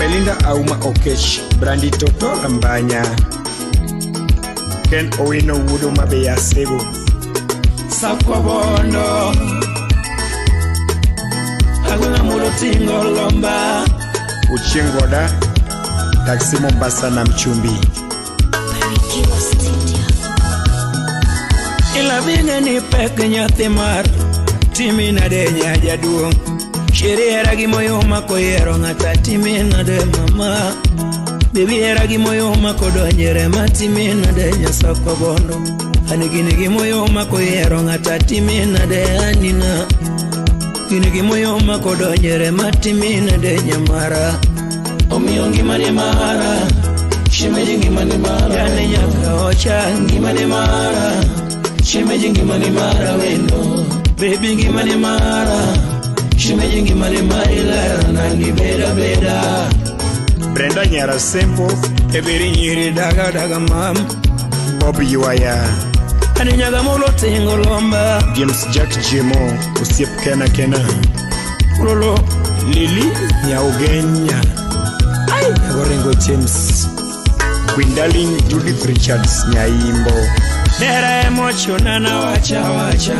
Belinda Auma Okech, Brandy Toto Lambanya, Ken Owino Wudo Mabeya Sego, Sakwa Bondo, Aguna Mudo Tingo Lomba, Uchingoda, Taxi Mombasa na Mchumbi. Ila vinga ni peke nyathi mar timi na de nyaja duong. Shiri era gi moyo mako yero ngata timi na de mama. Bibi era gi moyo mako donjere matimi na de Sakwa Bondo. Ani gini gi moyo mako yero ngata timi na de anina. Gini gi moyo mako donjere matimi na de nyamara. Omiyongi mani mara, shimeji mani mara. Yani nyaka ocha mani mara. Shimeji mani mara wendo, baby mani mara. Shimeji mani mara nani beda beda. Brenda Nyara Sembo, Eberi nyiri daga daga mam. Bobby Yuaya, Ani nyaga molo tingo lomba. James Jack Jemo, Usiep Kena Kena, Lolo Lili Nyaugenya, Ay Goringo James, Gwindalin Judith Richards Nyaimbo, Nera emochona na wacha wacha.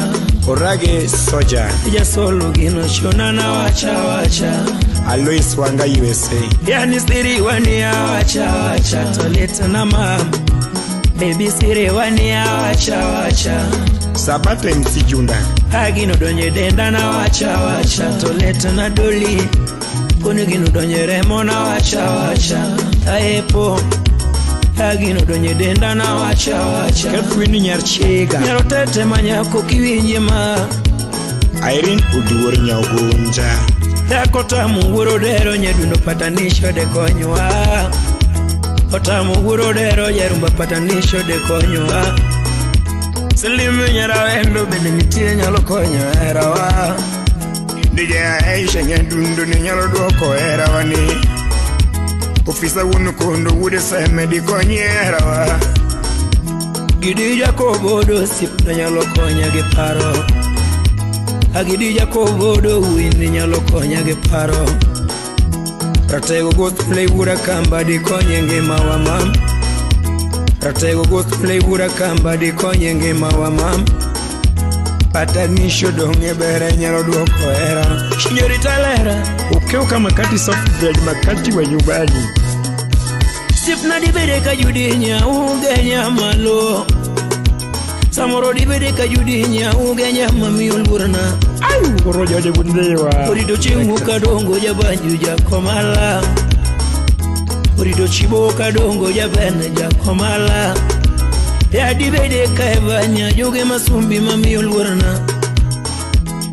Orage Soja, Ija solo gino chona na wacha wacha. Alois Wanga USA, Yani siri wani ya wacha wacha. Toleta na mama, baby siri wani ya wacha wacha. Sabato MC Junda, Agino donye denda na wacha wacha. Toleta na doli, kuni gino donye remo na wacha wacha. Aepo, agino donye denda na wacha wacha. Catherine Nyarchega, Nyarotete manyako kiwinje ma. Irene Uduor Nyaugunja, Dakota munguro dero nyedundo patanisho de konywa. Kota munguro dero yerumba patanisho de konywa. Silimu nyara wendo benimitie nyalo konywa erawa. DJ Aisha Nyadundo ni nyalo duoko erawani. Ofisa wunu kondo wude semedi konye erawa. Gidija kobodo sip na nyalo konya ge paro. Agidija kobodo windi nyalo konya ge paro. Ratego goth flavor kamba di konye ngema wa mam. Ratego goth flavor kamba di konye ngema wa mam. Patanisho donge bere nyalo duoko era. Shinyorita lera Ukeuka makati soft bread makati wa nyumbani. sip na dibede ka judinya ugenya malo. Samoro dibede ka judinya ugenya mamiul burna. Ayu koroja de bundewa. Orido chingu kadongo jabanju jakomala. Orido chibo kadongo jabene jakomala. Ya dibede ka evanya joge masumbi mamiul burna.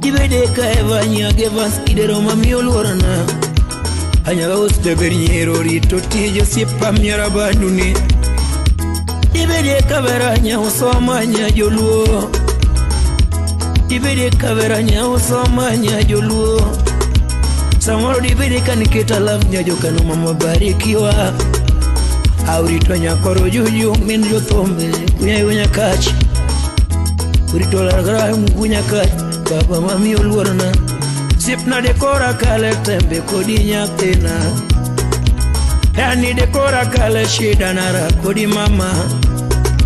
Dibede ka evanya gevas idero mamiul burna. Anyaga usde berinyero rito tijo sipa myara banduni. Dibede ka veranya usomanya joluo. Dibede ka veranya usomanya joluo. Samoro dibede ka nikita love nyajo kanu mama barikiwa. Aurito nyakoro juju min jothombe kunya nyakachi. Urito largara mkunya kachi baba mami oluorna. Sipna dekora kale tembe kodi nyathina. Yani dekora kale shida nara kodi mama.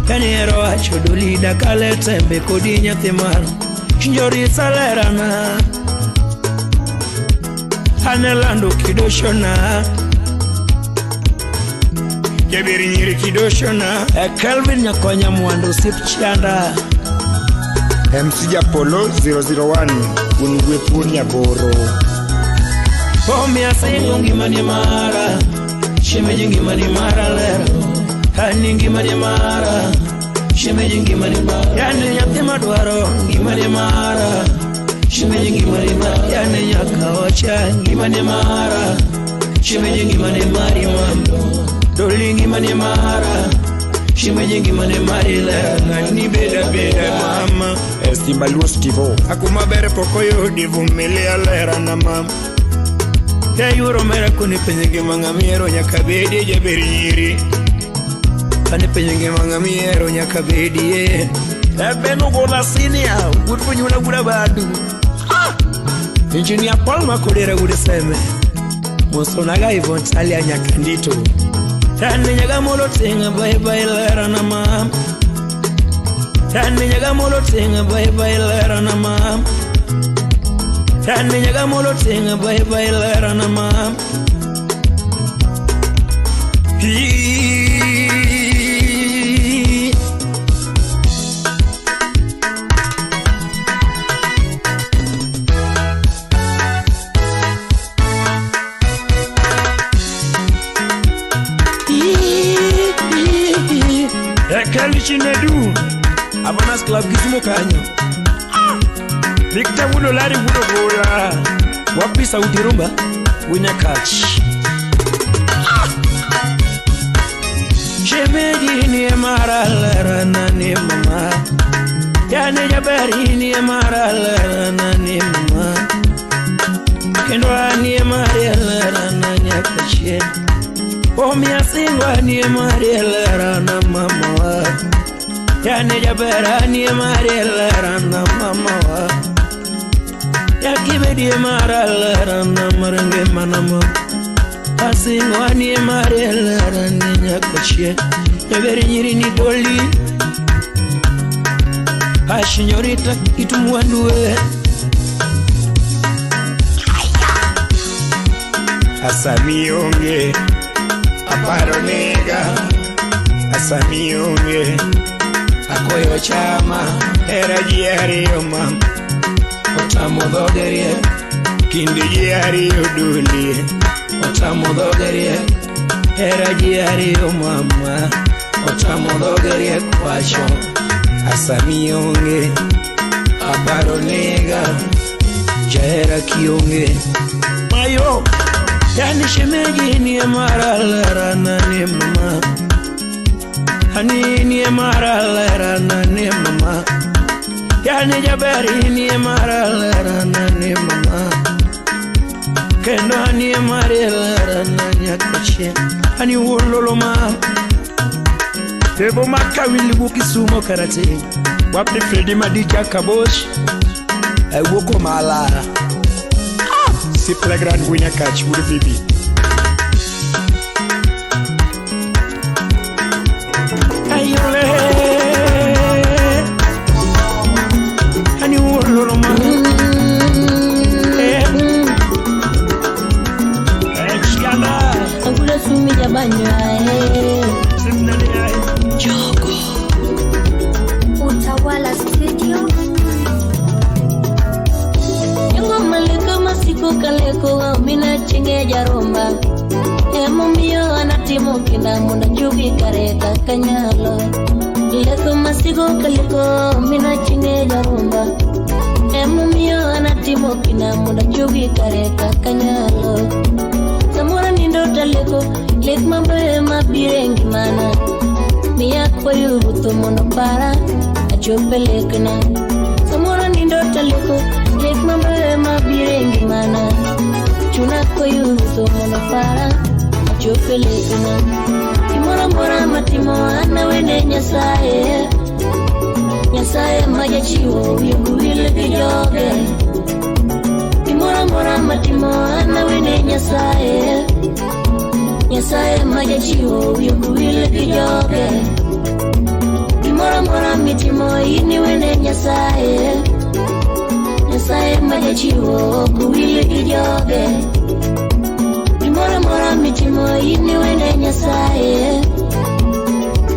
Yani ero acho dolida kale tembe kodi nyathimar. Njori salerana. Hanelando kidoshona. Jabiri nyiri kidoshona. Kelvin nyakonya mwando sip chanda. MC Japolo 001 Unugwe Punya Boro. Pomi asengo ngimani mara. Shemeji ngimani mara lera. Hani ngimani mara. Shemeji ngimani mara. Yani nyathima dwaro ngimani mara. Shemeji ngimani mara. Yani nyakaocha ngimani mara. Shemeji ngimani mari mambo. Doli ngimani mara. Shemeji ngimani mari lera. Nani beda beda mama. Estimbaluo Stivo. Akuma bere pokoyo divumilia lera na mama. Ya yuro mera kuni penyenge mangamiero nyakabedi jaberi nyiri. Kani penyenge mangamiero nyakabedi ye. Ebenu gola sinia. Gudfu nyuna guda badu. Engineer Paul makodera gude seme. Mosonaga Ivon Talia Nyakandito Tani nyaga molo tenga bye bye lera na mam Tani nyaga molo tenga bye bye lera na mam Tani nyaga molo tenga bye bye lera na mam Kalichinedu Abanas Club Gizmo Kanyo Victor Wudo Lari Wudo Gola Wapi Saudi Rumba Winya Catch Shemeji ni mara lera na ni mama Yani jabari ni mara lera na ni mama Kendwa ni mara lera na nyakashe Omi asingwa ni mara lera na mama wa Yani jabara ni mara lera na mama wa Yakibedi mara lera na marenge manama Asingwa ni mara lera ni nyakashe Neberi nyiri ni doli Ashinyorita itumuandue Asamionge Aparonega Asamionge Akoyo chama Era jiario mam Otamodogerie Kindi jiario duli Otamodogerie Era jiario mama Otamodogerie kwasho Asamionge Aparonega Jaera kionge Mayo Yani shemeji ni mara lera na ni mama Hani ni mara lera na ni mama Yani jabari ni mara lera na ni mama Kendo ni mara lera na nyakashe Hani wololo ma Tebo makawili bukisumo karate Wapi Freddy Madika Kabosh Woko malara Si playground Winya Catch Wudo Bibi Ayole Hani wololo ma Chiana Angula sumi jabanywa Simnani ai Jogo Utawala Studio Yango maleko masiko kaleko Mina chinge jaromba Emo miyo anatimo kina Muna njugi kareka kanyalo Leko masiko kaleko Mina chinge jaromba Emo miyo anatimo kina Muna njugi kareka kanyalo Samura nindo taleko Lek mambe mabirengi mana Miya kwa yubuto mono para Achope lekna Samura nindo taleko Lek mambe mabirengi mana Chuna kwa yubuto mono para Achope lekna Imora mora matimo ana wene nyasaye Nyasaye maja chiwo Yubu wile kijoge Imora mora matimo ana wene nyasaye Nyasaye maja chiwo Yubu wile kijoge Imora mora mitimo ini wene nyasaye Nyasaye maja chiwo Kuwile kijoge Imora mora mitimo ini wene nyasaye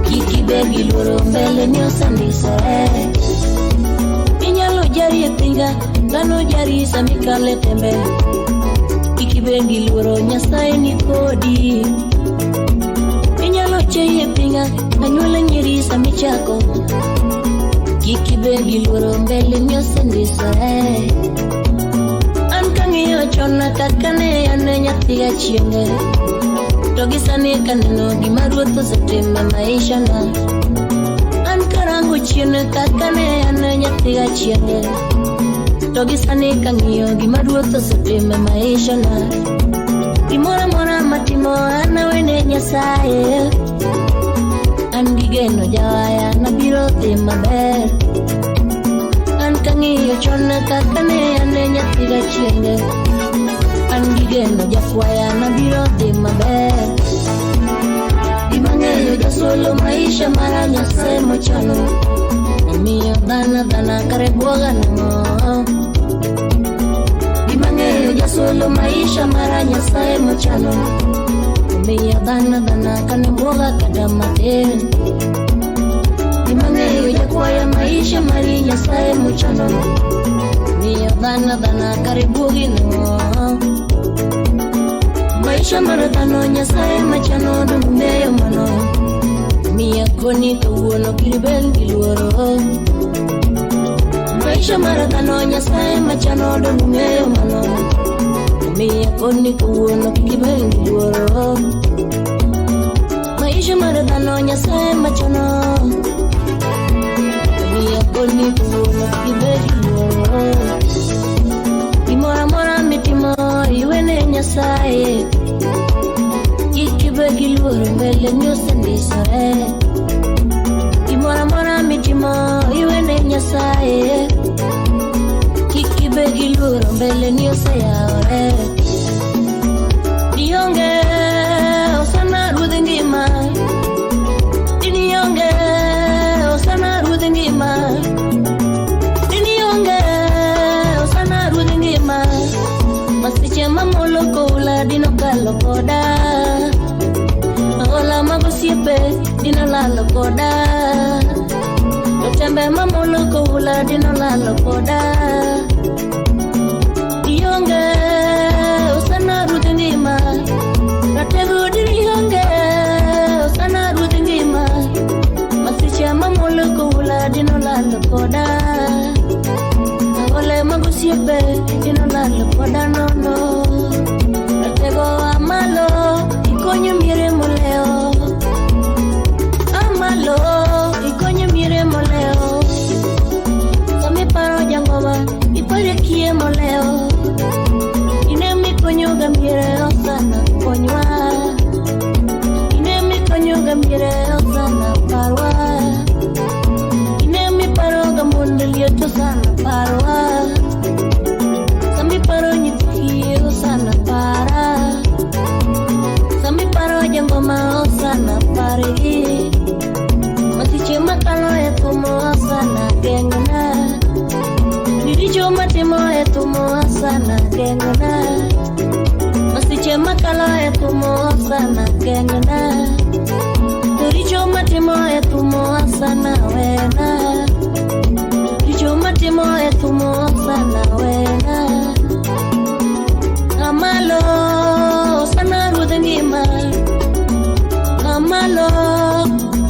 Kiki begi luro mbele nyosandisa Inyalo jari etinga Gano jari samikale tembe Kiki begi luro nyasaye ni kodi Inyalo cheye pinga Anyula nyiri samichako Kiki begi luro mbele nyosandisa Ankangiyo chona kakane ane nyathiga chienge Togisani kaneno gimaruotho setime maisha na Ankarango chiene kakane ane nyathiga chienge Togisani kangiyo gimaruotho setime maisha na Imora mora matimo ana wene nyasaye Andigeno jawaya nabiro dhi maber An kangiyo chona kakane ane nyathiga chienge Andigeno geno jakwaya na biro dhi maber. Gimang'eyo jasolo maisha mara Nyasaye mochano, omiyo dhana kare buoga nang'o. Gimang'eyo jasolo maisha mara Nyasaye mochano, omiyo dhana kane buoga kada matin. Gimang'eyo jakwaya maisha mari Nyasaye mochano, omiyo dhana kare buogi nang'o. Maisha mara dhano Nyasaye machano dung'eyo mano, miya koni kawuono kiribel giluoro. Maisha mara dhano Nyasaye machano dung'eyo mano, miya koni kawuono kiribel giluoro. Maisha mara dhano Nyasaye machano, miya koni kawuono kiribel giluoro. Gimora mora mitimo iwene Nyasaye, ikibe giluoro mbele nyose ndisore. Gimora mora mitimo iwene Nyasaye, ikibe giluoro mbele nyose yaore. Dionge osana ruodh ngima, dionge osana ruodh ngima, dionge osana ruodh ngima. Masiche mamolo koula dino kalo koda, ola magosiepe dino lalo koda. Tembe mamolo koula dino lalo koda. Dionge osana ruodh ngima, ratego dionge osana ruodh ngima. Masiche mamolo koula dino lalo koda, ole magosiepe dino lalo koda nono. Ratego amalo ikonyo miere moleo, amalo ikonyo miere moleo. Sami paro jangoma ipare kie moleo, inemi konyo gamiere osana konywa, inemi konyo gamiere osana parwa, inemi paro gamundelie to sana parwa. Sami paro nyitiki osana para, sami paro jangoma osana pari. Masiche makalo etumo osana gengona, dirijo matimo etumo osana gengona. Masiche makalo etumo osana gengona, dirijo matimo etumo osana wena. Dirijo matimo etumo osana wena. Amalo osana ruodh ngima, amalo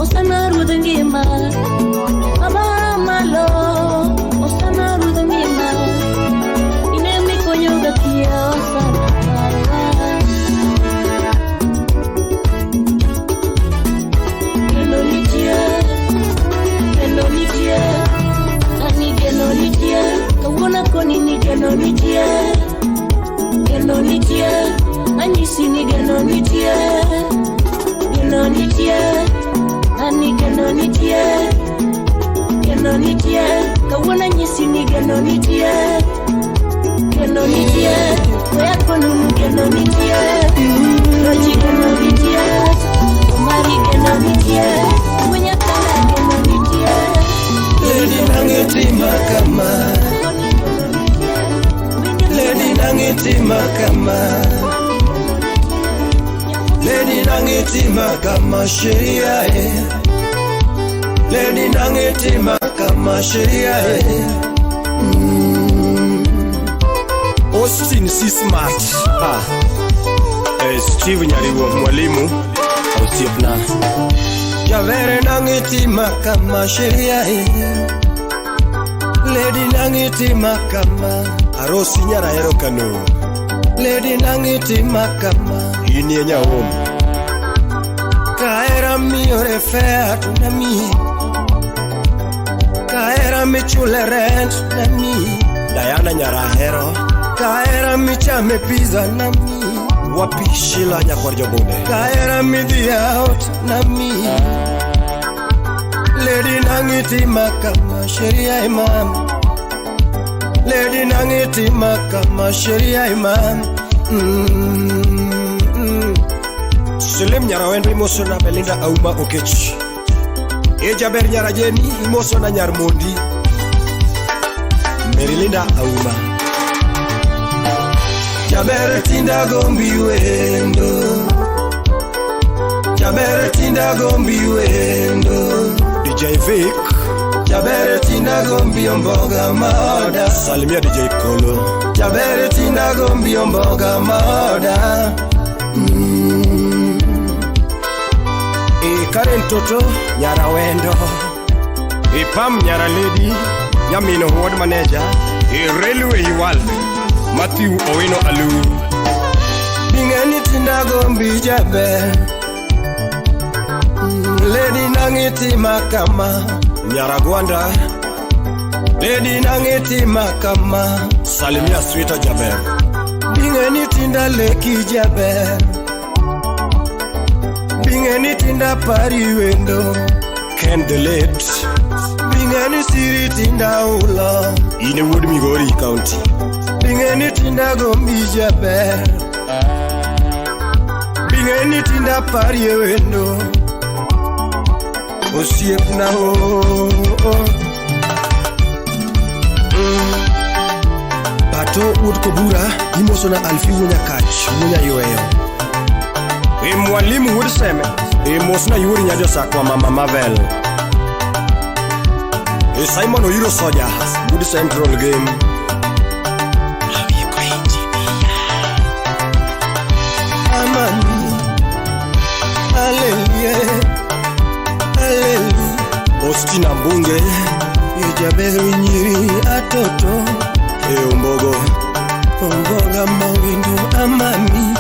osana ruodh ngima, amalo osana ruodh ngima. Inemi konyo gakia osana parwa, geno nitie, ani geno nitie, kawuona koni ni geno nitie. Geno nitie, anyisi ni geno nitie. Geno nitie, ani geno nitie. Geno nitie, kawuona nyisi ni geno nitie. Geno nitie, koya konunu geno nitie. Roji geno nitie, omari geno nitie. Mwenya kala geno nitie. Lady nangeti makama, Lady nangeti makama, Lady nangeti makama sheria e, Lady nangeti makama sheria e. Austin C Smart, Steve Nyariwo mwalimu Osiepna. Javere nangeti makama sheria e, Lady nangeti makama arosi nyara hero kano. Lady nangeti makama inie nyaom, kaera miore fea tunami, kaera michule rent nami. Diana nyara hero, kaera michame pizza nami. Wapi Sheila nyakwar jobode, kaera midhi out nami. Lady nangeti makama sheria imam, Lady nangeti makama sheria imam. Selim nyara wendo imoso na Belinda Auma Okech. Jaber nyara Jeni imoso na nyar Mondi Merilinda Auma. Jaber tinda gombi wendo, Jaber tinda gombi wendo. DJ Vic Jaber tinda gombi omboga moda. Salimia DJ Kolo Jaber tinda gombi omboga moda. Karen Toto nyara wendo, Pam nyara lady Yamino ward manager, Railway Wal Matthew Owino Alu. Bingeni tinda gombi Jaber, Lady nangiti makama nyara Gwanda, Lady nangiti makama. Salimia Sweeta Jaber. Bingeni tinda leki Jaber, Bingeni tinda pari wendo Ken the late. Bingeni siri tinda ula Ine Wood Migori County. Bingeni tinda gombi Jaber, Bingeni tinda pari wendo Osiep na ho. Pato Wood Kobura imoso na Alfi Wunyakach Munya yoeo. Mwalimu Wood Seme imoso na Yuri Nyajosa kwa Mama Mavel. Simon Oyiro Soja Wood Central Game. Amani Hallelujah Hallelujah. Ostina Mbunge Jaber nyiri atoto Ombogo Omboga mawindo amami.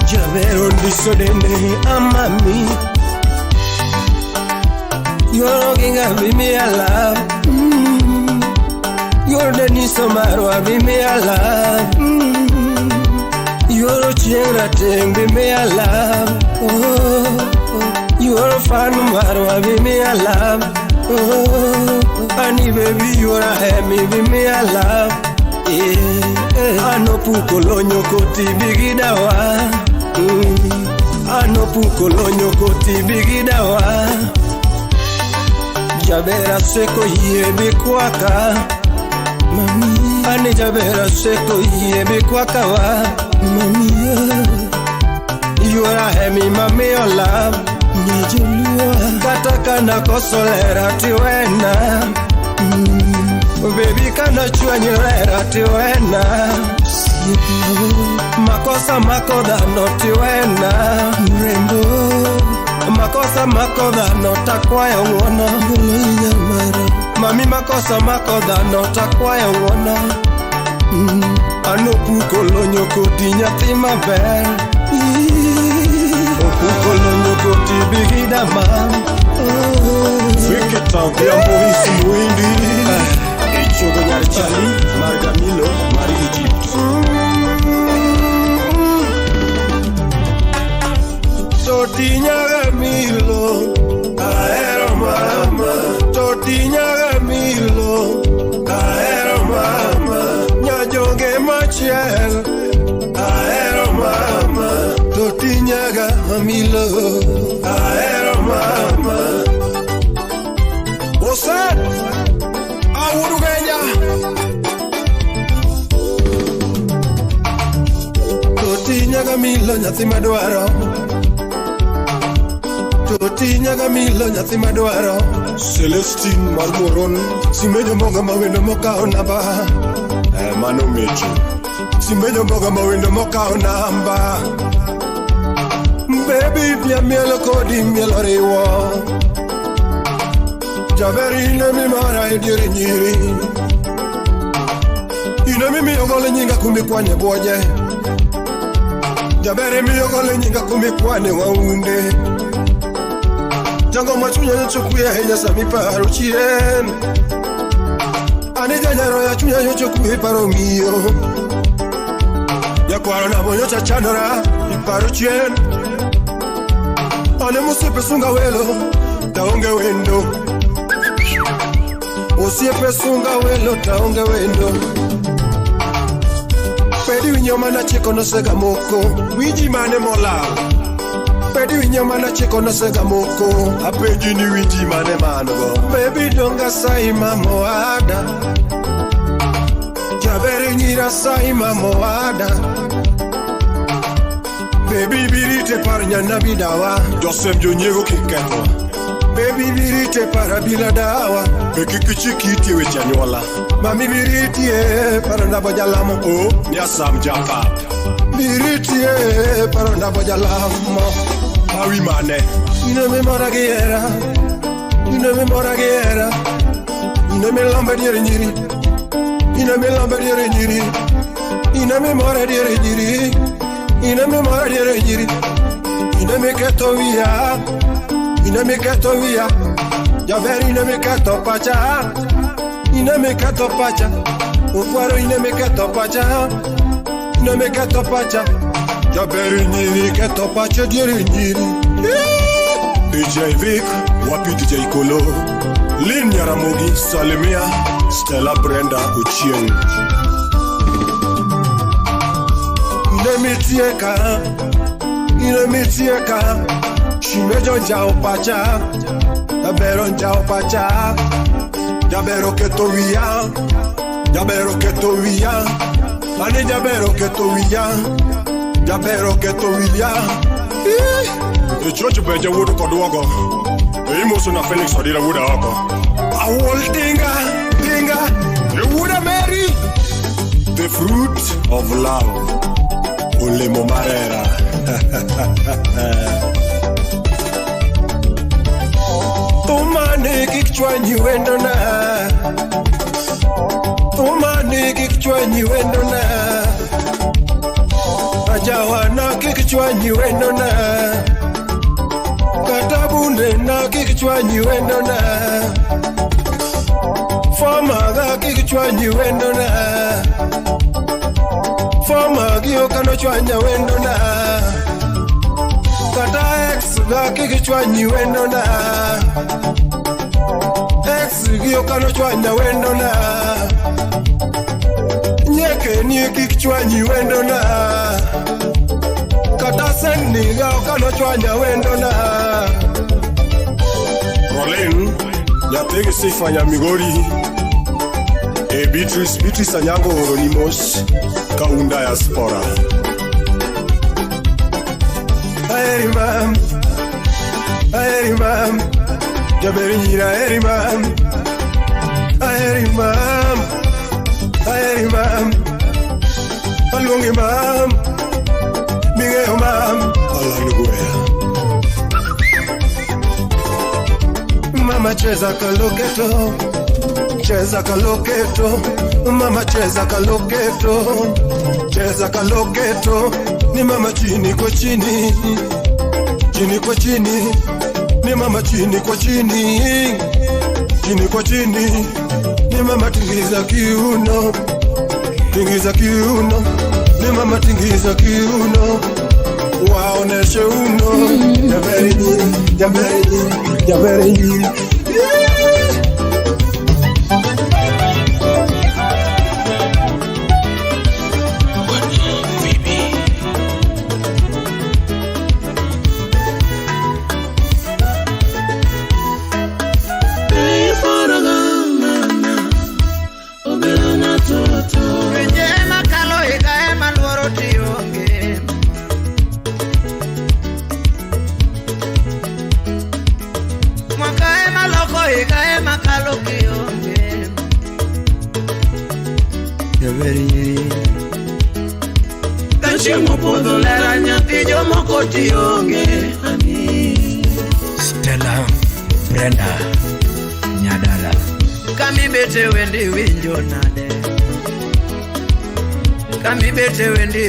Jaber ondiso dende amami. You're ginga bimi ala. You're the niso marwa bimi ala. You're chengra teng bimi ala. You're fan marwa bimi ala. Ani baby you're a hemi bimi ala. Ano puko lonyo koti bigidawa. Ano puko lonyo koti bigidawa. Jabera seko yebe kwaka mami. Ani Jabera seko yebe kwaka wa mami. You are a hemi mami ola. Kata kana kosolera tiwena. Baby kana chuanyera tiwena. Makosa makoda no tiwena. Mrembo makosa makoda no takwaya ngona. Mami makosa makoda no takwaya ngona. Ano puko lonyo koti nyathi maber. Puko lonyo koti bigida ma. Fikita kiambo hisi muindi. Ichogo nyari chali Margamilo Mari Egypt. Tortiña Gamilo, caero mama. Tortiña Gamilo, caero mama. Ñajonge Machiel, caero mama. Tortiña Gamilo, caero mama. Osan, Awurugenya. Tortiña Gamilo, nyathi madwaro. Tortiña Gamilo nyathi madwaro. Celestine Marmoron simenyo moga mawendo mokao namba. Mano mecho simenyo moga mawendo mokao namba. Baby pia mielo kodi mielo riwo. Jaber ine mi mara ediori nyiri. Ine mi miyogole nyinga kumikwane boje. Jaber miyogole nyinga kumikwane waunde. Jango machunya nyochokuya henya sami paro chien. Ani janyaro ya chunya nyochokuya paro miyo. Ya kwaro na bonyo chachanora paro chien. Ane musipe sunga welo taonge wendo. Usipe sunga welo taonge wendo. Pedi winyo mana chiko no sega moko. Wiji mane mola. Pedi winyo mana chiko no sega moko. Apenji ni wiji mane mango. Baby donga sai mamoada. Jabere nyira sai mamoada. Baby birite par nyana bidawa. Josem jonyego kiketo. Baby birite para biladawa. Beki kichikiti wechanyola. Mami biritie para nabajalamo. Oh, nyasam japa. Biritie para nabajalamo. Awi mane. Ina me moragiera. Ina me moragiera. Ina me lambadiere nyiri. Ina me lambadiere nyiri. Ina me moradiere nyiri. Ina me moradiere nyiri. Ina me keto via. Ina me kato via, Javeri ina me kato pacha, ina me kato pacha, Ukwaro ina me kato pacha, ina me kato pacha, Javeri nyiri kato pacha dieri nyiri. DJ Vic, wapi DJ Kolo, Lin Yaramogi, Salimia, Stella Brenda Uchien. Ina me tieka, Shimejo njao pacha, Jabero njao pacha, Jabero keto via, Jabero keto via, Ane Jabero keto via, Jabero keto via. The church beja wudu koduogo, Imoso na Felix odira wuda oko. Awol dinga, the wuda Mary, the fruit of love, Olemo Marera. Tumane kichwanyi wendo na. Tumane kichwanyi wendo na. Ajawana kichwanyi wendo na. Katabune na kichwanyi wendo na. Fama kichwanyi wendo na. Fama gio kano chwanya wendo na. Kata ex kichwanyi wendo na. Ex gio kano chwanya wendo na. Nyeke ni kichwanyi wendo na. Kata senni gao kano chwanya wendo na. Rolin, nyategi sifanya migori. Beatrice Anyango Horonimos, Kaunda ya Spora. Aerimam, Jaberinira Aerimam, Alungi mam, Miguel mam, Alanuguea. Mama cheza kaloketo. Cheza kaloketo, mama cheza kaloketo, cheza kaloketo, ni mama chini kwa chini, chini kwa chini, ni mama chini kwa chini, chini kwa chini, ni mama tingiza kiuno, ni mama tingiza kiuno, waoneshe uno, jaberi. Stella Brenda Nyadala. Kami bete wendi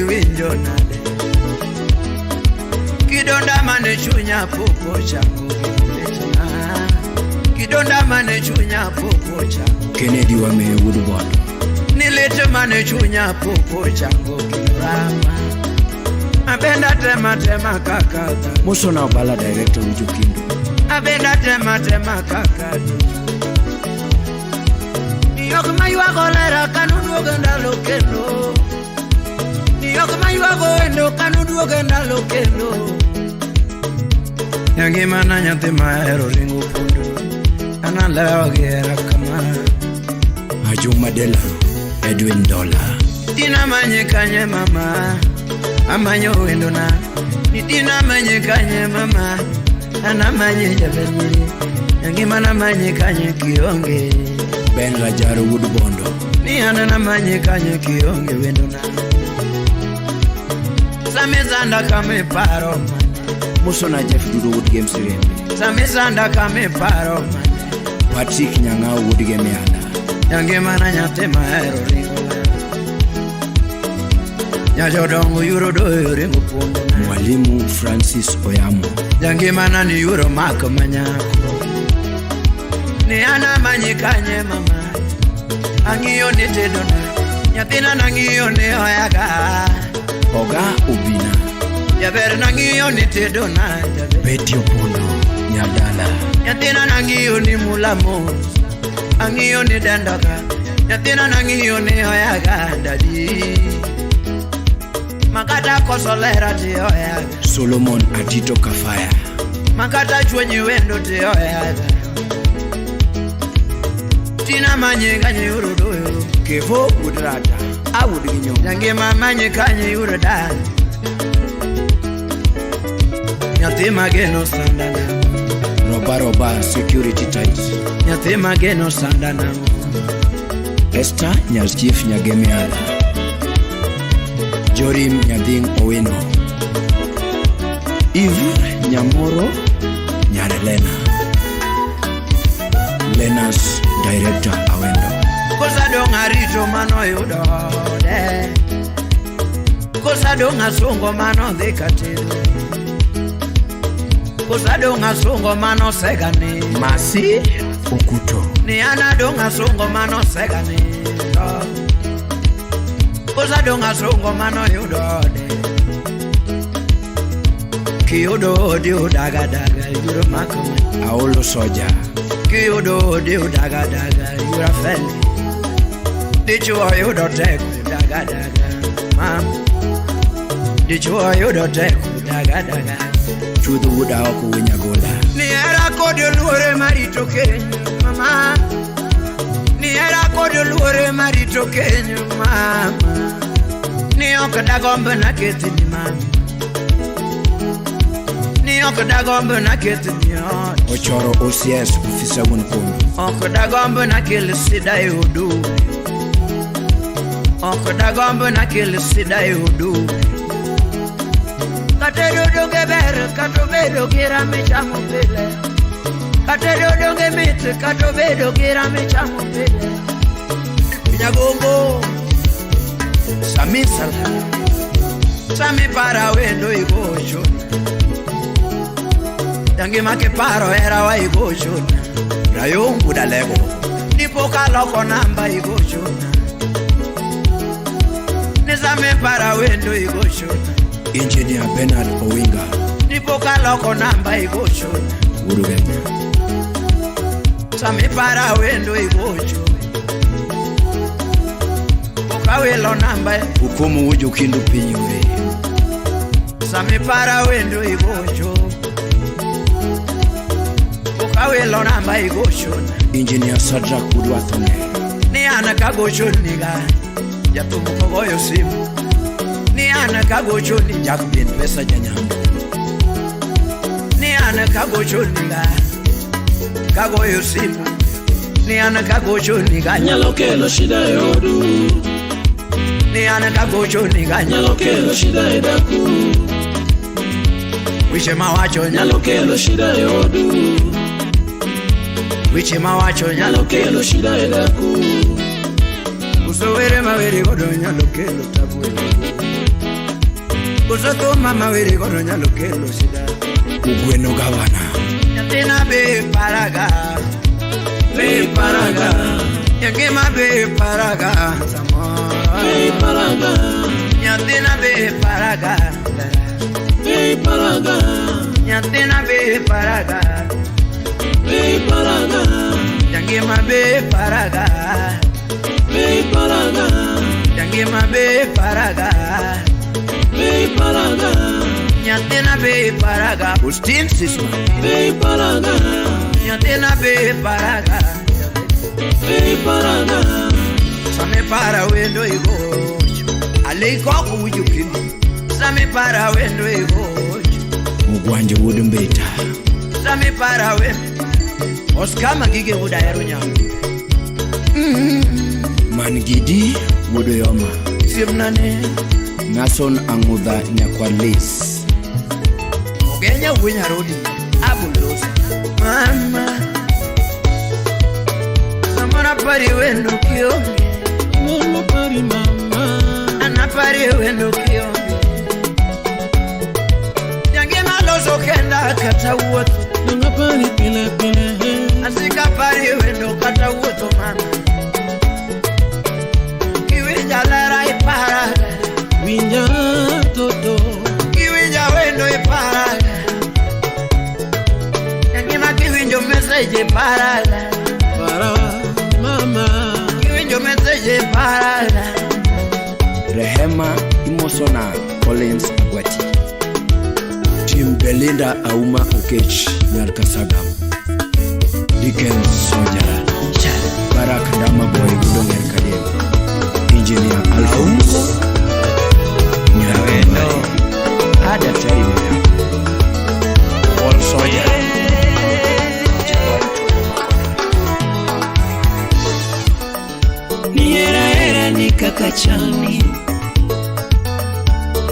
winjo nade. Kidonda mane chunya popo changu. Kidonda mane chunya popo changu. Kennedy wa me Woodward. Nilete mane chunya popo changu kirama. Abenda tema kaka. Muso na bala director Ujukindu. Abenda tema kaka. Yokma yuagolera kanunu ganda lokeno. duoga ndalo kendo Yangi mana nyathi mahero ringo pundo Analeo gera kama Ajuma Dela Edwin Dollar Tina manye kanye mama Amanyo wendona Tina manye kanye mama Ana manye jabeni Yangi mana manye kanye kionge Ben Rajaro Woodbondo Ni ana manye kanye kionge wendona Samezanda kame paro Musona Jeff Dudu Wood Games Rembe Samezanda kame paro Patrick Nyangao Wood Game Yala Yangi mana nyathi mahero ringo Nyajodongo yuro do ringo pundo Mwalimu Francis Oyamo Yangi mana ni yuro mako manyako Ni ana manye kanye mama Angiyo ni tedona Nyathina nangiyo ni oyaga Oga Ubina Jaber nangiyo ni tedona Betty Opondo Nyadala Nyathina nangiyo ni mulamo Angiyo ni dendoka Nyathina nangiyo ni oyaga dadi Makata kosolera ti oyaga Solomon Atito Kafaya Makata chwenye wendo ti oyaga Tina manye kanye urudoyo Kevo Udrata Awud Ginyo Yangi manye kanye uruda Nyathi mageno sandana Roba Security Tight Nyathi mageno sandana Esther Nyarchief Nyagemiala Jorim Nyading Owino Eve Nyamoro Nyarelena Lenas Director Awendo Kosa donga rito mano yudode Kosa donga songo mano dhikatedo Kosa donga songo mano segane Masi Okuto Ni ana donga songo mano segane Kosa donga songo mano yudode Kiyudode udaga daga yuro makome Aolo Soja Kiyudode udaga daga yura feli Dichua yudoteku daga daga Mam Dichua yudoteku daga daga Chudhu Wuda Oku Winyagola Ni era kode luore marito kenyu mama Ni era kode luore marito kenyu mama Ni okadagombe na keti ni mama Ni okadagombe na keti ni ot Ochoro OCS Officer Wunpondo Okadagombe na kele sida yudu Okadagombe na kele sida yudu Katedo donge ber, kato bedo gira me chamo pile Katedo donge mit, kato bedo gira me chamo pile Nyagongo Sami sala Sami para wendo igocho Yangi make paro era wa igocho Rayungu dalego Nipo kaloko namba igocho Nisame para wendo igocho Engineer Bernard Owinga Nipo kaloko namba igocho Urugenya Sami para wendo igocho Okawelo namba Ukomo Wujo Kindu Pinyure Sami para wendo igocho Okawelo namba igocho Engineer Sadrak Udwathone Ni ana kagocho niga Jatumu kogoyo simu Ni ana kagocho ni Jakbin Pesa Janyambo Ni ana kagocho niga Kagoyo simu Ni ana kagocho niga Nyalo kelo shida yodu Ni ana kagocho niga Nyalo kelo shida edaku Wiche mawacho Nyalo kelo shida yodu Wiche mawacho Nyalo kelo shida edaku Usowere mawere godo nyalo kelo tabu Usoto mama were godo nyalo kelo shida Ugweno Gavana Nyathina be paraga Be paraga Yangima be paraga Be paraga Nyathina be paraga Be paraga Nyathina be paraga Be paraga Yangima be paraga Be paraga Yangima be paraga Be paraga. Nyatina be paraga. Ustin sisma. Be paraga. Nyatina be paraga. Be paraga. Same para wendo igo. Aliko kujukini. Same para wendo igo. Mugwanje wudumbeta. Same para wendo. Oskama gige wuda nyam. Mangidi wudo yoma. Sibnane. Nason angudha nyakwalis. Ogenya wenya rodi. Abulos. Mama. Samana pari wendo kionge. Mama pari mama. Ana pari wendo kionge. Yange malozo kenda kata wote. Nanga pari pila pila. Asika pari wendo kata woto mama. Kiwinja lara iparaga. Winja toto. Kiwinja wendo iparaga. Yange ma kiwinjo message iparaga. Para mama. Kiwinjo message iparaga. Rehema Emotional Collins Agwati. Team Belinda Auma Okech Nyarkasagam. Dickens Sojara. Barak Dama Boy Gudonger Kadem. Engineer Alphonse Nyawendo. Ada Taime. All Sojara. Niera ni kakachani.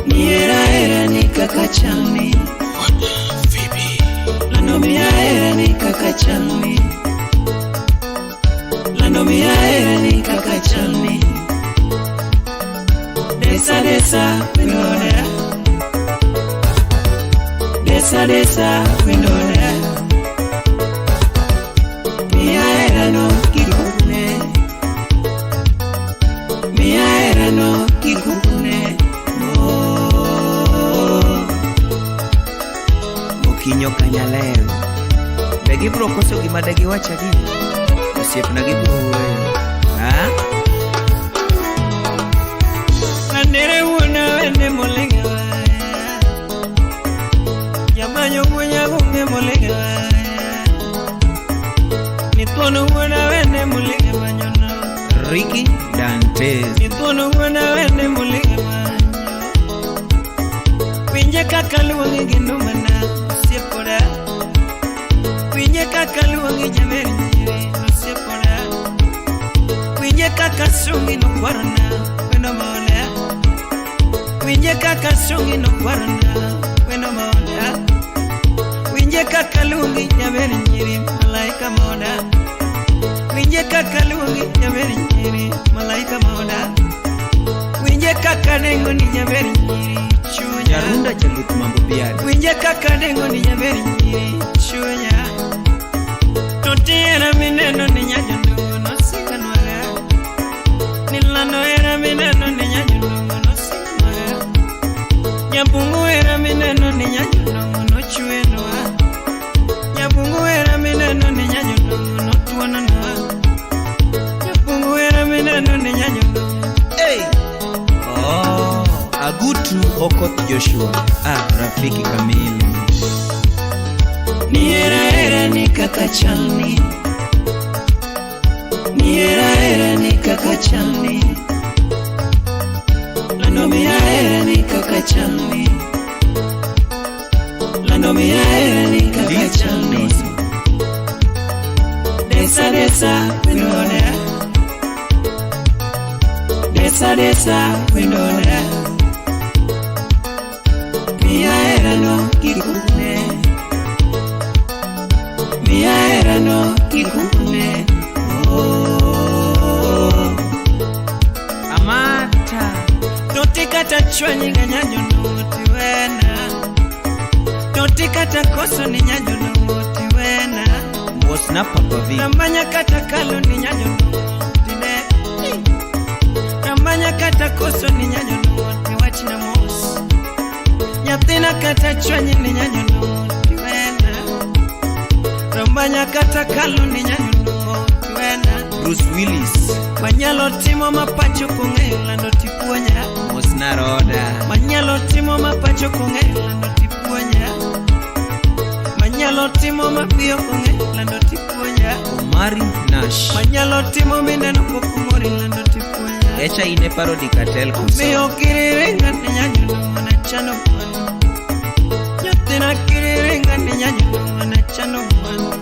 Niera ni kakachani. Lanomia era ni kakachani. Lanomia era ni kakachani. Desa desa winona. Desa desa winona. Mia era no kikune. Mia era no kikune. Kinyo kanyaleo. Begi bro koso gima dagi wacha gi. Osiep na gi bro. Ha? Nandere wona wende molega. Yamanyo kunya kunge molega. Nitono wona wende molega banyono. Ricky Dante. Nitono wona wende molega banyo. Winje kakaluwangi ginumana. Sepora. Winje kakaluwangi jameri njiri. Sepora. Winje kakasungi no kwarana. Weno maola. Winje kakasungi no kwarana. Weno maola. Winje kakaluwangi jameri njiri. Malaika maola. Winje kakaluwangi jameri njiri. Malaika maola. Winje kakadengo ni jameri njiri. Chunya. Jarunda jalut mambo biari. Winje kakadengo ni jameri njiri. Chunya. Toti era mineno ni nyajo ndungu no sika nwara. Nilano era mineno ni nyajo ndungu no sika nwara. Nyabungu era mineno ni nyajo ndungu no chue noa. Nyabungu era mineno ni nyajo ndungu no tuwana noa. Nyabungu era mineno ni nyajo ndungu. Hey! Oh, Agutu Okoth Joshua. Rafiki kamili. Niera ni kakachani. Niera ni kakachani. Lanomia era ni kakachani. Lanomia era ni kakachani. Desa desa winona. Desa desa winona. Mia era no kikune. Mia era no kikune. Oh. Amata. Totikata chwanyi nganyanyo nuti wena. Totikata koso ni nyanyo nuti wena. Wasna papa vi. Namanya kata kalo ni nyanyo nuti ne. Namanya kata koso ni nyanyo nuti wachina mos. Nyathina kata chwanyi ni nyanyo nuti wena. Namanya kata kalo ni nyanyo nuti wena. Bruce Willis. Manyalo timo mapacho kung'eyo lando tipuonya. Mosna roda. Manyalo macho konge lando tipuonja. Manyalo timo mapiyo konge lando tipuonja. Omari Nash Manyalo timo mineno pokumori lando tipuonja. Echa ine parodi katel kuso Miyo kiriringa ni nyanyo na chano kwano. Nyotina kiriringa ni nyanyo na chano kwano.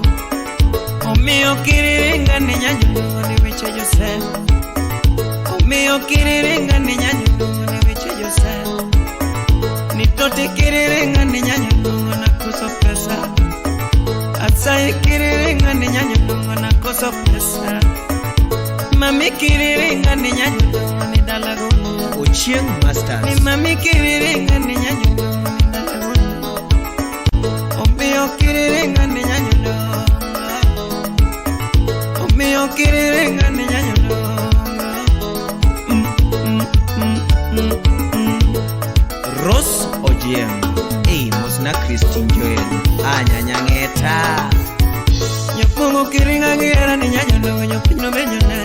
Omiyo kiriringa ni nyanyo ni weche Joseph. Omiyo kiriringa ni nyanyo ni weche Joseph. Nitoti kiriringa ni nyanyo na koso pesa. Asayi kiriringa ni nyanyo na koso pesa. Mami kiriringa ni nyanyo ni dalagono. Ochieng Masters Ni mami kiriringa ni nyanyo ni dalagono. Omiyo kiriringa ni nyanyo. Omiyo kiriringa ni nyanyo. Rose Ojieng Mosna Christine Joel Anyanyangeta Nyapungo kiringa ngiera ni nyanyo nyopino benyone.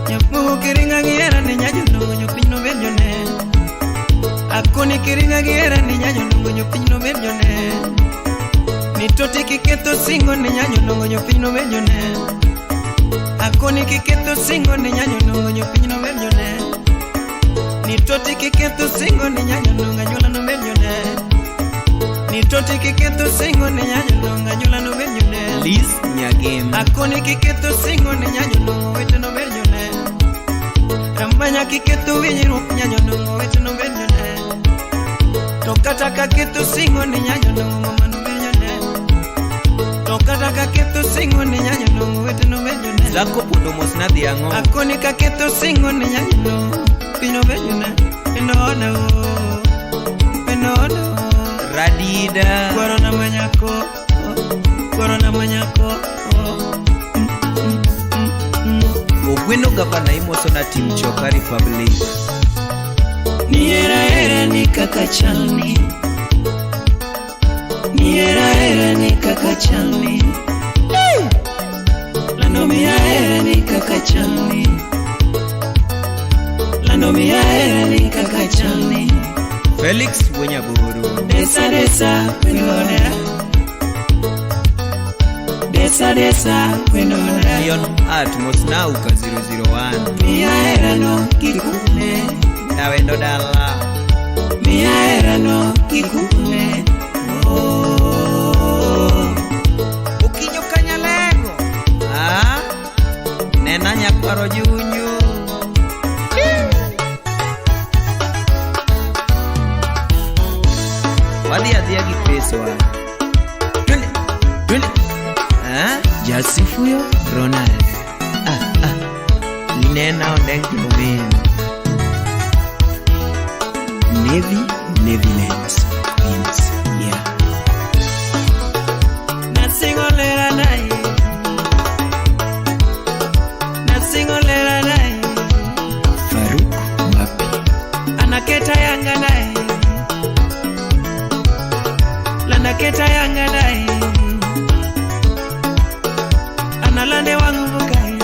Nyapungo kiringa ngiera ni nyanyo nyopino benyone. Akoni kiringa ngiera ni nyanyo nyopino benyone. Nitoti kiketo singo ni nyanyo nyopino benyone. Akoni kiketo singo ni nyanyo nyopino benyone. Nitoti kiketo singo ni nyanyo nganyula no benyone. Nitoti kiketo singo ni nyanyo nganyula no benyone. Liz Nyagem Akoni kiketo singo ni nyanyo wete no benyone. Rambanya kiketo winyiru nyanyo wete no benyone. Tokata kaketo singo ni nyanyo mama no benyone. Tokata kaketo singo ni nyanyo wete no benyone. Zako Podo Mosna Dhiango Akoni kaketo singo ni nyanyo pino benyone. Penono Radida Corona manyako. Ogweno Gavana Imoso na Team Choka Republic Niera ni kaka chalni. Niera ni kaka chalni. Lando miya ni kaka chalni. Lando miya ni kaka chalni. Felix Wenyaburu Desa winona. Desa winona. Leon Art Mosna Uka 001 Miya no kikune. Nawendo Dala Miya no kikune. Ukinyo Kanyalego Nena Nyakwaro Junyu Wadi adhia gi peswa Twende Jasifuyo Ronald Nena ondeng kilumin Navy Lens Yeah Nasingo lera nai. Nasingo lera nai. Faruk Wapi Anaketa yanga nai. Lanaketa yanga nai. Analande wangu mukai.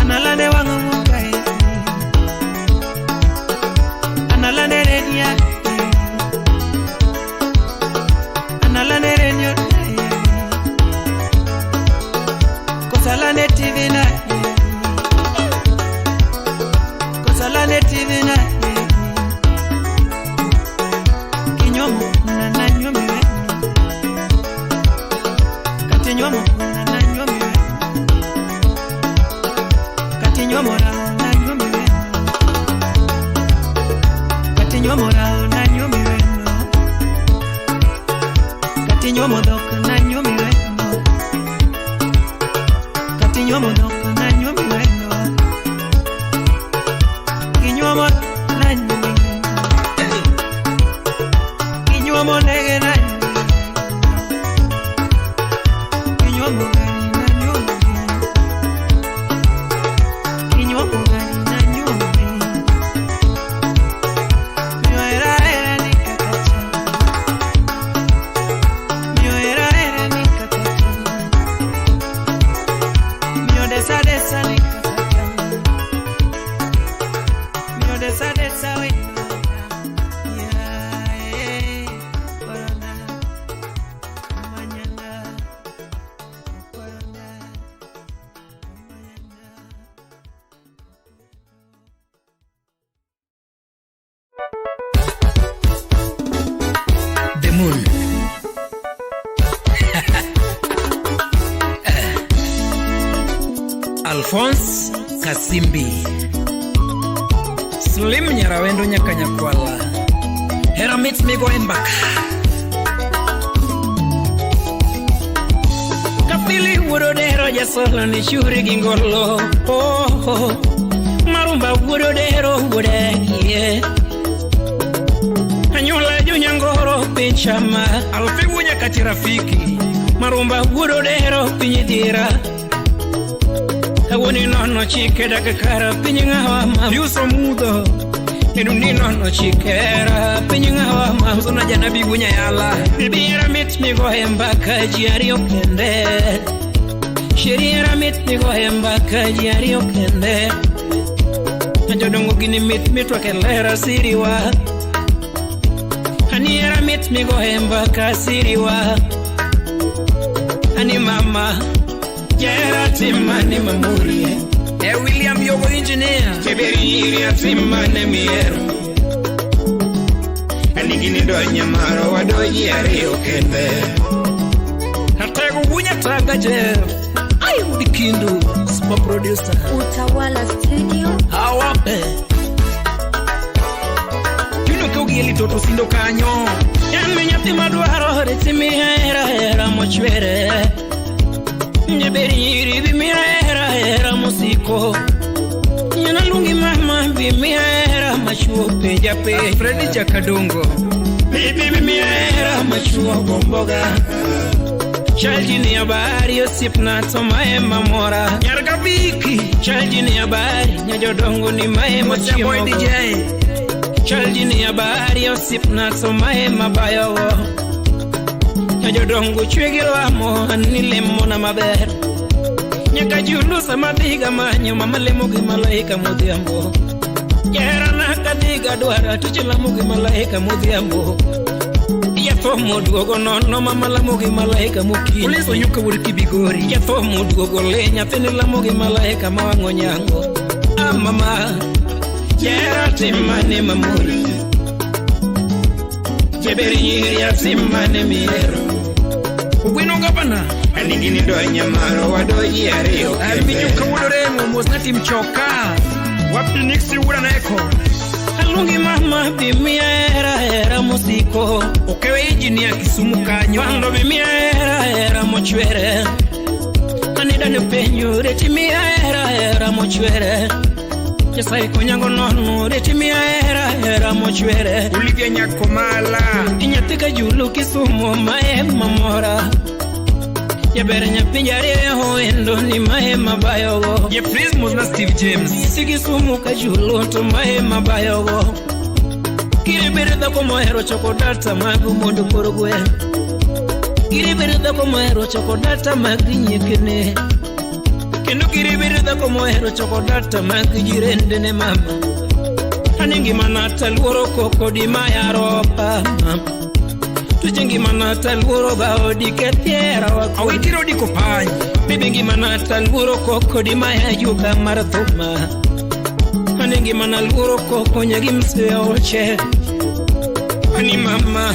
Analande wangu mukai. Analande redia. Analande renyo. Kosalane TV na. Kosalane TV na. Kinyomo na nanyomi we. Katinyomo na nanyomi we. Katinyomo na nanyomi we. Katinyomo na nanyomi we. Katinyomo dok nanyomi we. Katinyomo dok nanyomi we. Kinyomo nanyomi. Kinyomo nege nanyomi. Kinyomo gani nanyomi. Kinyomo gani nanyomi. Mio era ni kakacha. Mio era ni kakacha. Mio Alphonse Kasimbi, Slim Nyarawendo Nyakanyakwala, Heramit Migo Mbaka, Kapili Wudodero Jasola ni shuri gingolo, Marumba Wudodero Wudegi, Anyula Junyangoro Pinchama, Alfi Wunya Kachirafiki, Marumba Wudodero Pinyidira, Awuni nono chike dakakara pinyinga wama Yuso mudo Eduni nono chikera pinyinga wama Uzuna jana bigunya yala Bibira mit migo hembaka jiari okende Shiriera mit migo hembaka jiari okende Anjodongo gini mit wakelera siriwa Aniera mit migo hembaka siriwa Ani mama Jera timane mamuri William Yogo engineer Keberi ya timane miero Anigini do nyamaro wado jiari okende Hatego gunya taga jer Ay udikindu Super producer Utawala Studio Hawape Yuno kogi eli toto sindo kanyo Yami nyati maduaro Retimi hera mochwere Nyeberi bimira musiko Nyana lungi mama bimira machuo peja pe Freddy Jakadongo Bibi bimira machuo gomboga Chaljini ya bahari yosip na tomae mamora Nyarga biki Chaljini ya bahari nyajodongo ni mae mochimo Chaljini ya bahari yosip na tomae mabayo Nyajodongo chwegilwamo anilemo na maber Nyaka julu samadiga manyo mamalemo gimalaika mudhiambo Yera nakadiga dwara tuchilamo gimalaika mudhiambo Yathomo duogo nono mamalamo gimalaika mukini Uliso nyuka wuriki bigori Yathomo duogo le nyathini lamo gimalaika mawango nyango Mama Yera timane mamuri Jeberi ya timane miero Ugwino gabana Anigini do nyamaro wado jiari okende Arminyuka wudoremo mosnati mchoka Wapi niksi wura na eko Alungi mama bimia era musiko Okewe engineer Kisumu kanyo Pando bimia era mochwere Anidane penyu retimia era mochwere Jasai konyango nono retimia era mochwere Olivia Nyakomala Inyatika julu Kisumu mae mamora Yabere nyapinjari hoendo ni mae mabayogo Ye please muzna Steve James Kisumu kajulu to mae mabayogo Kiribere da komo hero chokodata magu mondo korogwe Kiribere da komo hero chokodata magi nyekene Kendo kiribere da komo hero chokodata magi jirende ne mama Aningi manata luoro koko di maya ropa Tujengi manata luoro bao di ketiera wako Awitiro di kopany Bibingi manata luoro koko di maya yuka marathuma Aningi mana luoro koko nyagi mswe oche Ani mama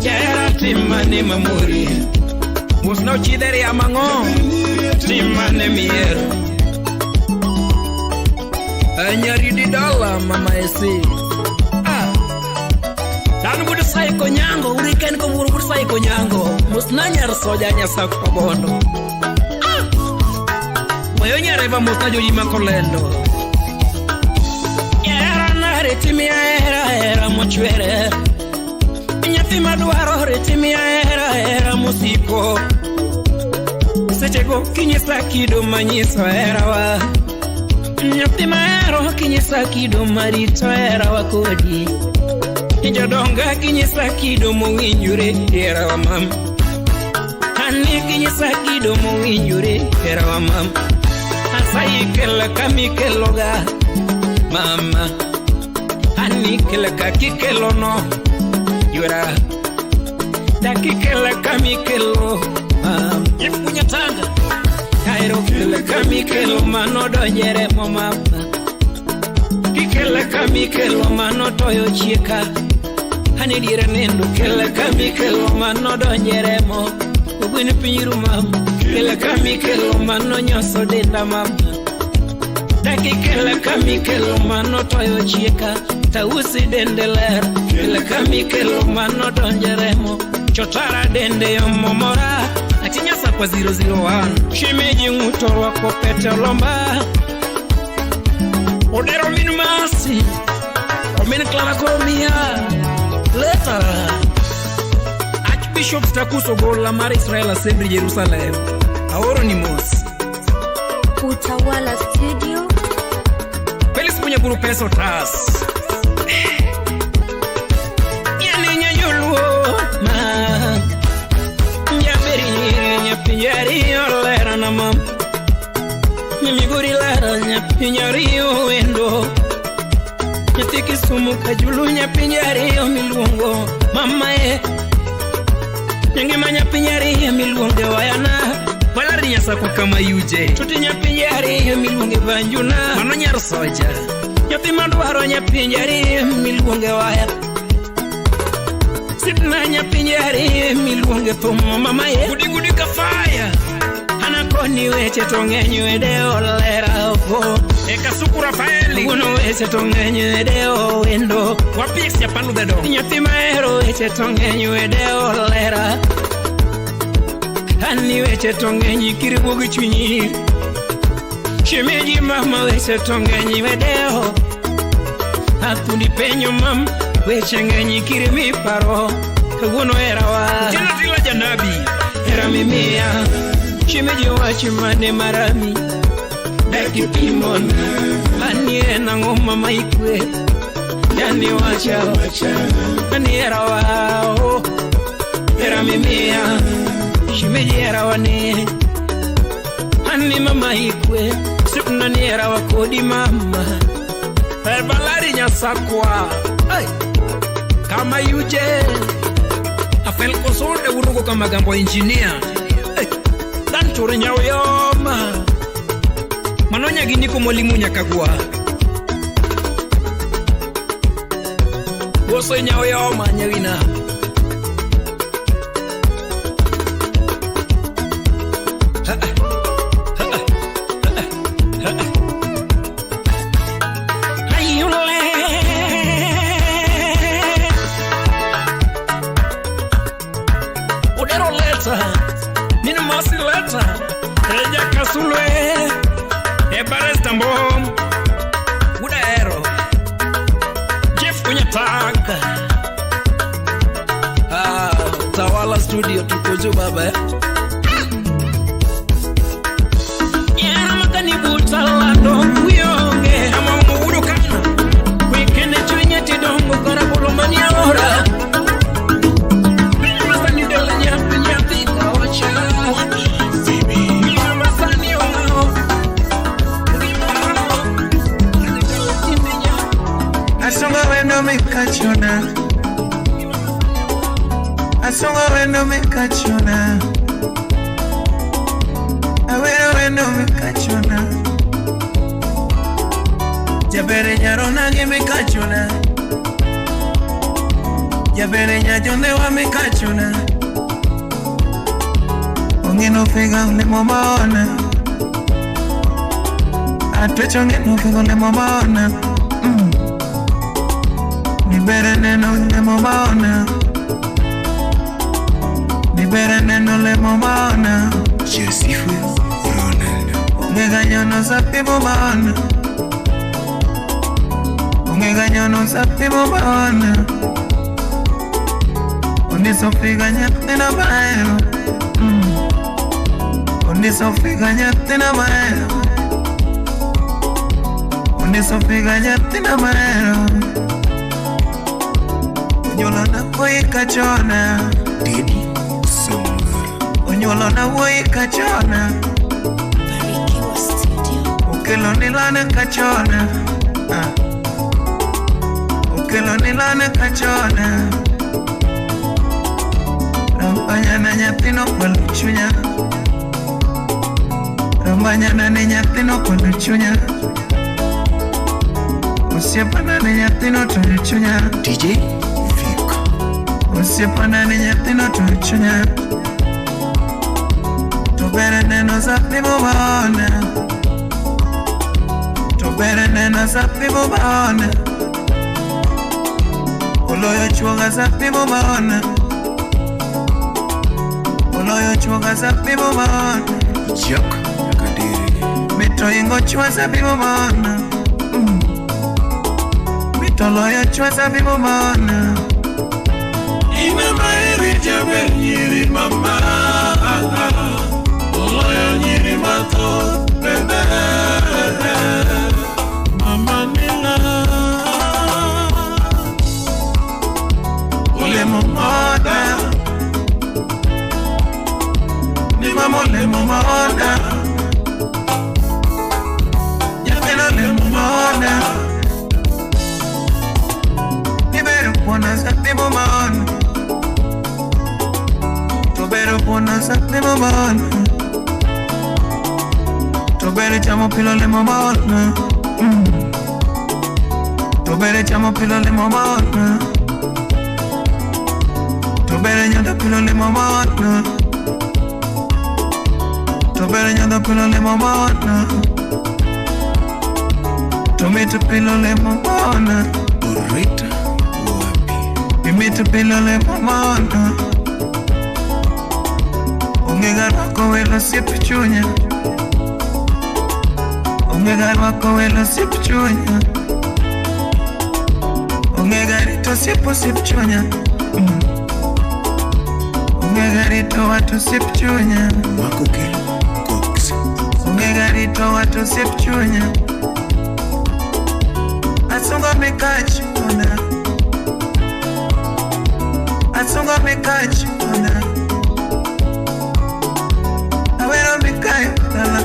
Jera timane mamuri Musna uchideri amango Timane miero Anyari di dala mama esi Dan budu saiko nyango Uriken ko budu saiko nyango Musna nyar soja nyasak pabondo Moyo nyareva musna joji makolendo Yera na retimia era mochwere Nyathi maduaro retimia era musiko Sechego kinyisa kido manyiso era wa Nyathi maero kinyisa kido marito era wa kodi Njodonga kinyisa kido mowinjure era wa mam Hani kinyisa kido mowinjure era wa mam Asayi kela kami keloga mama Hani kela kaki kelono Yura Daki kela kami kelo Yifunya tanga Kairo kela kami kelo mano do nyere mo mama Kikela kami kelo mano toyo chieka Hani dire nendo kela kami kelo mano do nyere mo Ugwini pinyiru mama Kela kami kelo mano nyoso denda mama Daki kele kami kelo mano toyo chieka Tausi dende ler Kele kami kelo mano donjeremo Chotara dende yomomora Atinyasa kwa 001 Shimeji nguto wako pete lomba Odero minu masi Omini klana koromia Leta Archbishop Stakuso Gola Mara Israel Assembly Jerusalem Aoro ni mosi Utawala Studio Pelis punya guru peso tas Yani nyanyuluo ma Nyaberi nyapinyari olera na mam Nyamiguri lara nyapinyari wendo Nyatiki sumu kajulu nyapinyari miluongo Mama Nyangima nyapinyari miluongo wayana Palari nyasa kwa kama yuje Tuti nyapinyari miluongo banjuna Mano nyar soja Nyapi manduaro nyapinyari miluongo waya Sidna nyapinyari miluongo thumo mama Gudi gudi kafaya Anakoni weche tongenyu edeo lera ofo Eka suku Rafaeli Uno weche tongenyu edeo wendo Wapix ya panu dedo Nyapi maero weche tongenyu edeo lera Ani weche tongenyi kiribugu chunyi Shemeji mama weche tongenyi wedeo Hakundi penyo mam weche ngenyi kirimi paro Kaguno erawa Jena tila janabi Era mimia Shemeji wachimane marami Daki pimona Ani ena ngoma maikwe Yani wacha Ani erawa Era mimia Shimeji erawane Ani mama ikwe Sipna ni erawa kodi mama Balari nyasakwa Kama yuje Afel kosonde urugo kama gambo engineer Dan chore nyao yoma Manonya giniko mwalimu nyakagua Woso nyao yoma nyawina Nina masi leta Eja kasulwe Ebares tambom Uda ero Jeff kunya taka Utawala Studio tukoju baba Yana makani butala dongu yonge Ama umugudu kana Wikene chwenye tidongo Karabulo mani ahora Asonga wendo mekachona Awero wendo mekachona Jabere nyarona ge mekachona Jabere nyajonde wa mekachona Ongeno fega ule momaona Atwecho ongeno fega ule momaona Nibere neno ule momaona Nibere neno le momaona Josifu Ronaldo Ongega nyono zapi momaona Ongega nyono zapi momaona Ondisofiga nyatina baero Ondisofiga nyatina baero Ondisofiga nyatina baero Onyola na koi kachona Dedi Songa Onyola na woi kachona Barikiwa Studio Ukelo nilane kachona Ukelo nilane kachona Rambanya na nyatino kwa luchunya Rambanya na nyatino kwa luchunya Usiapana na nyatino tulichunya DJ Vic Usiapana na nyatino tulichunya Tubere neno zapi mubaona bere nena sapibo maona Oloyo chuoga sapibo maona Oloyo chuoga sapibo maona Jak kadiri Mito ingo chua sapibo maona Mito loyo chua sapibo maona Ina maeri jabe nyiri mama Oloyo nyiri mato bebe Mama nila Ole momoda Ni mama ole momoda Nyakena ole momoda Ni beru pona sapi momona To beru pona sapi momona To beru chamo pilo le momona To beru chamo pilo le momona To beru nyanda pilo le momona To beru nyanda pilo le momona To meto pilo le momona Burrita wapi? Meto pilo le momona Ungega rako welo sipi chunya Ungega rako welo sipi chunya Ungega rito sipo sipi chunya Ungega rito watu sipi chunya Wako kilo Cox Ungega rito watu sipi chunya Asunga mikachuna Asunga mikachuna Awero mikachuna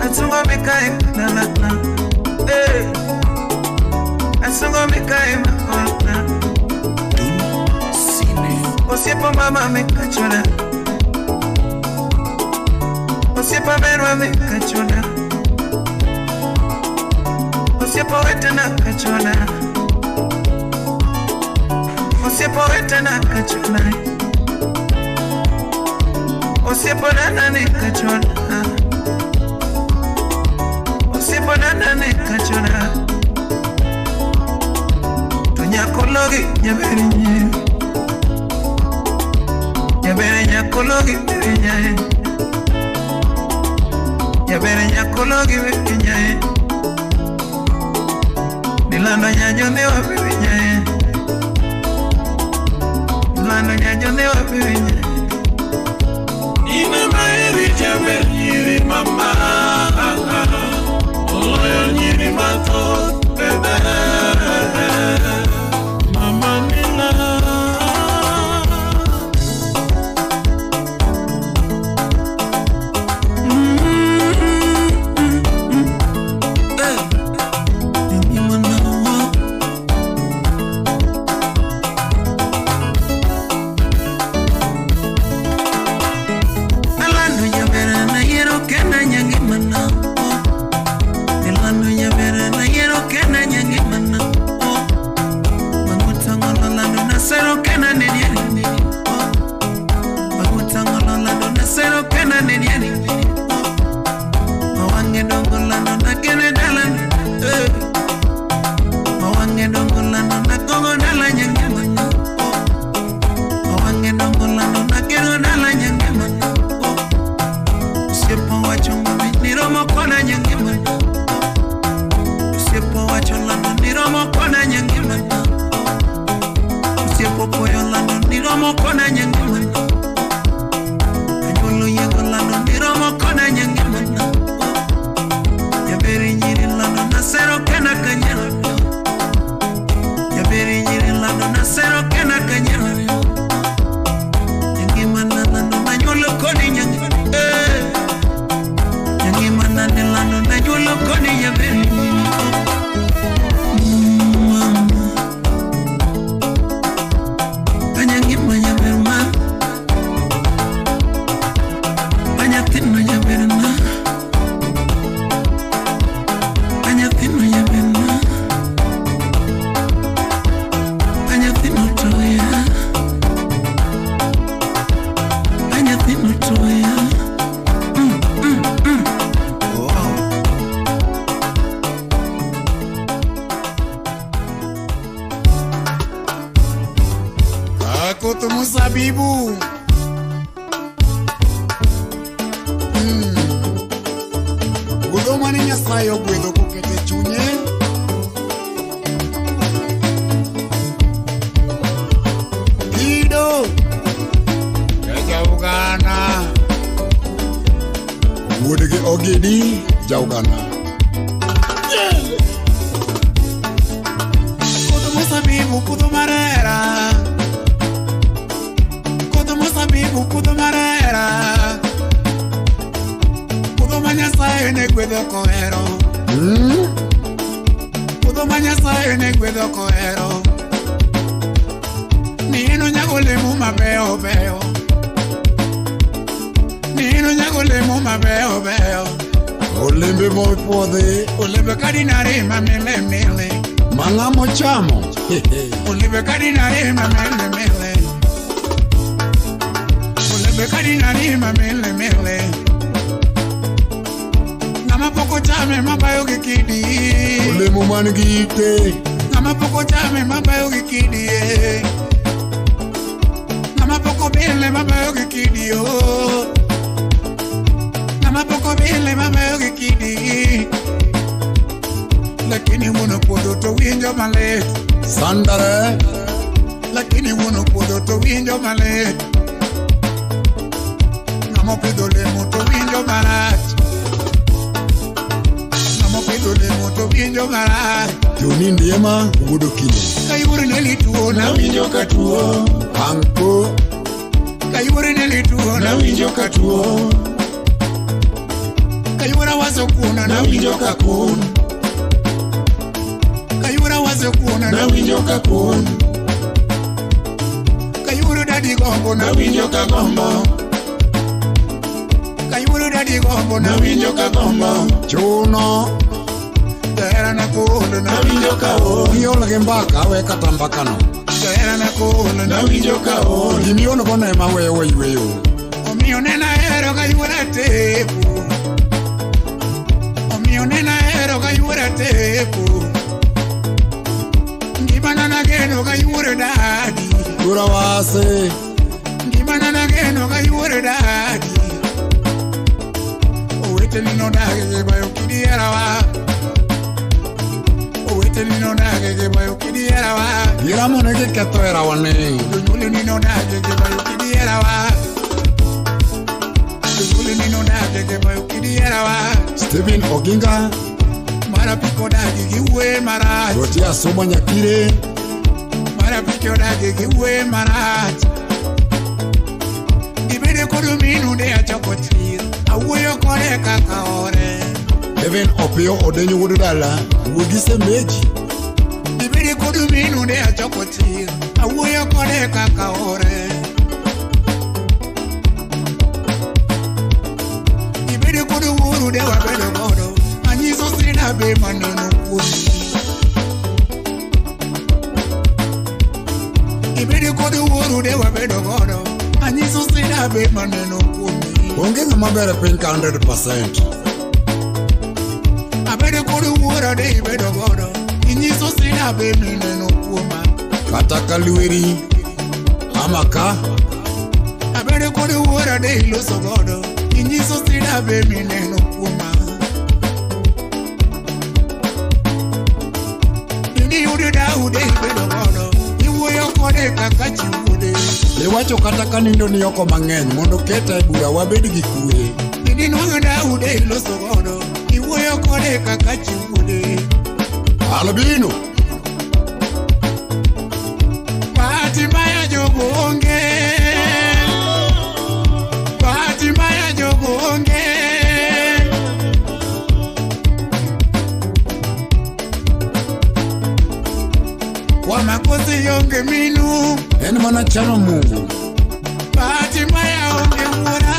Asunga mikachuna Asunga mikachuna Dun Sine Osiepo mama mikachuna Osiepo merwa mikachuna Osiepo wetena kachuna Osiepo wetena kachuna Osiepo nanane kachuna Osiepo nanane kachuna Tunyakologi nyaberi nye Nyaberi nyakologi beri nye Nyaberi nyakologi beri nye Nilando nyanyo ne wa beri nye Nilando nyanyo ne wa beri nye Ina maeri jabe nyiri mama Oloyo nyiri mato bebe Mama nila Anyangi manya berman mzabibu. Budho mane Nyasaye ogwedho kokete chunye. Kido Jaugana wuodgi Ogidi Jaugana. Kodho mzabibu kudho marera, kodho mzabibu kudho marera, kudho ma Nyasaye ne gwedho kohero. Kudho ma Nyasaye ne gwedho kohero. Nino nyago lemo mabeyo beyo, nino nyago lemo mabeyo beyo. Olembe mopuodhi, olembe kadinare mamile mile, mang'amo chamo. Olembe kadinare mamile mile, olembe kadinare mamile mile. Ng'ama poko chame mabayo gi kidi, olemo man gi ite. Ng'ama poko chame mabayo gi kidi, ng'ama poko bile mabayo gi kidi oh. Ng'ama poko bile mabayo gi kidi, lakini wuno puodho to winjo malit. Sandare, lakini wuno puodho to winjo malit. Ng'ama pidho lemo to winjo marach, ng'ama pidho lemo to winjo marach. Joni ndiema wuodo kile kayure ne lituo na winjo ka tuo. Anko kayure ne lituo na winjo ka tuo. Kayura wazo kuna na winjo ka kun. Kayura wazo kuna na winjo ka kun. Kayura dadi gombo na winjo ka gombo. Kayura dadi gombo na winjo ka gombo. Chuno Jahera na kule na winjo ka on. Yola gembaka we katambaka no. Jahera na kule na winjo ka on. Gimiono kone mawe weyo. Omiyo nena hero kayura tepu. Omiyo nena hero kayura tepu. Ngimana na geno kayura dadi. Kura wase. Ngimana na geno kayura dadi. Owete nino dage bayo kidiera wa. Owete nino dage bayo kidiera wa. Yera mone ke kato era wane. Jonyule nino dage bayo kidiera wa. Jonyule nino dage bayo kidiera wa. Stephen Oginga mara piko dage giwe mara. Roti asoma nyakire mara piko dage giwe mara. Ibede kodo minu de achokotir. Awuyo kore kaka ore. Even opio odenyo wudu dala wugise meji. Ibede kodo minu de achokotir. Awuyo kore kaka ore. Ibede kodo wuru de wabedo godo. Anyiso sina be maneno kuni. Ibede kodo wuru de wabedo godo. Anyiso sina be maneno kuni. Onge ng'ama bere piny ka 100%. Abede kodo wuora de ibedo godo. Inyiso sina be mineno kuoma. Kata kalweri amaka. Abede kodo wuora de iloso godo. Inyiso sina be mineno kuoma. Ini ude daude ibedo godo. Iwuoyo kode kaka chiwude. Iwacho kata kanindo ni oko mang'eny mondo keta e bura wabed gi kue. Ini nwang'o daude iloso godo. Iwuoyo kode kaka chiwude. Albino bahati mbaya jogo onge. Bahati mbaya jogo onge. Kwa makosi yonge minu en mana chano Mungu. Bahati mbaya onge wuora.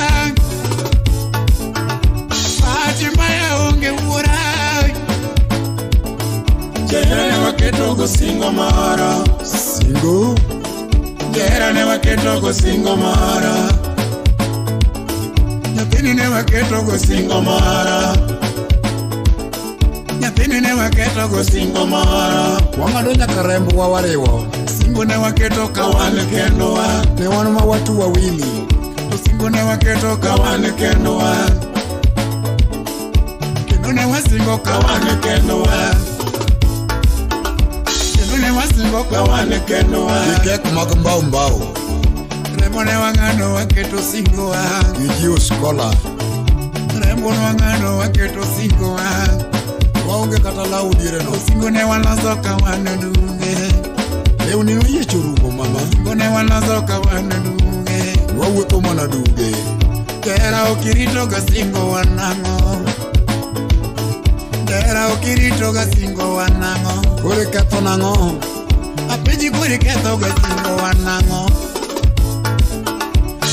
Bahati mbaya onge wuora. Jehera ne waketo go singo mara. Singo Jehera ne waketo go singo mara. Nyathini ne waketo go singo mara. Nyathini ne waketo go singo moro, wang'ado nyaka rembo wa wariwo. Singo ne waketo ka wan kendo wa, ne wan ma watu wawili. To singo ne waketo ka wan kendo wa, kendo ne wasingo ka wan kendo wa, kendo ne wasingo ka wan kendo wa. Gikek mag mbao rembo ne wang'ado waketo singo wa, gijiwo skola. Rembo ne wang'ado waketo singo wa, waonge kata lau diere no. Singo ne waloso ka wan dunge, lewni noyiecho rumo mama. Singo ne waloso ka wan dunge, wawuotho mana dunge. Kera okirito ga singo wa nang'o, kera okirito ga singo wa nang'o. Kore ketho nang'o, apenji kore ketho ga singo wa nang'o,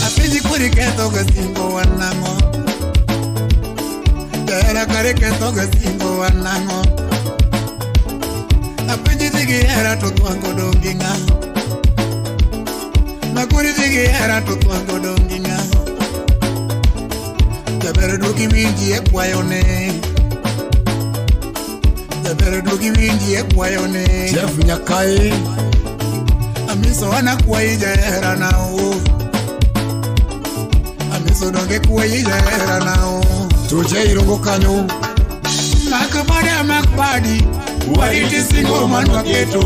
apenji kore ketho ga singo wa nang'o. Kera kare ketho ga singo wa nang'o, apenji tigi era to twango dongi ng'a, nakuri tigi era to twango dongi ng'a. Jaber duogi winji e kwayone, jaber duogi winji e kwayone. Chef Nyakai amiso ana kwayi jahera nao, amiso donge kwayi jahera nao. Tuje irongo kanyo makbadi wariti singo man waketo,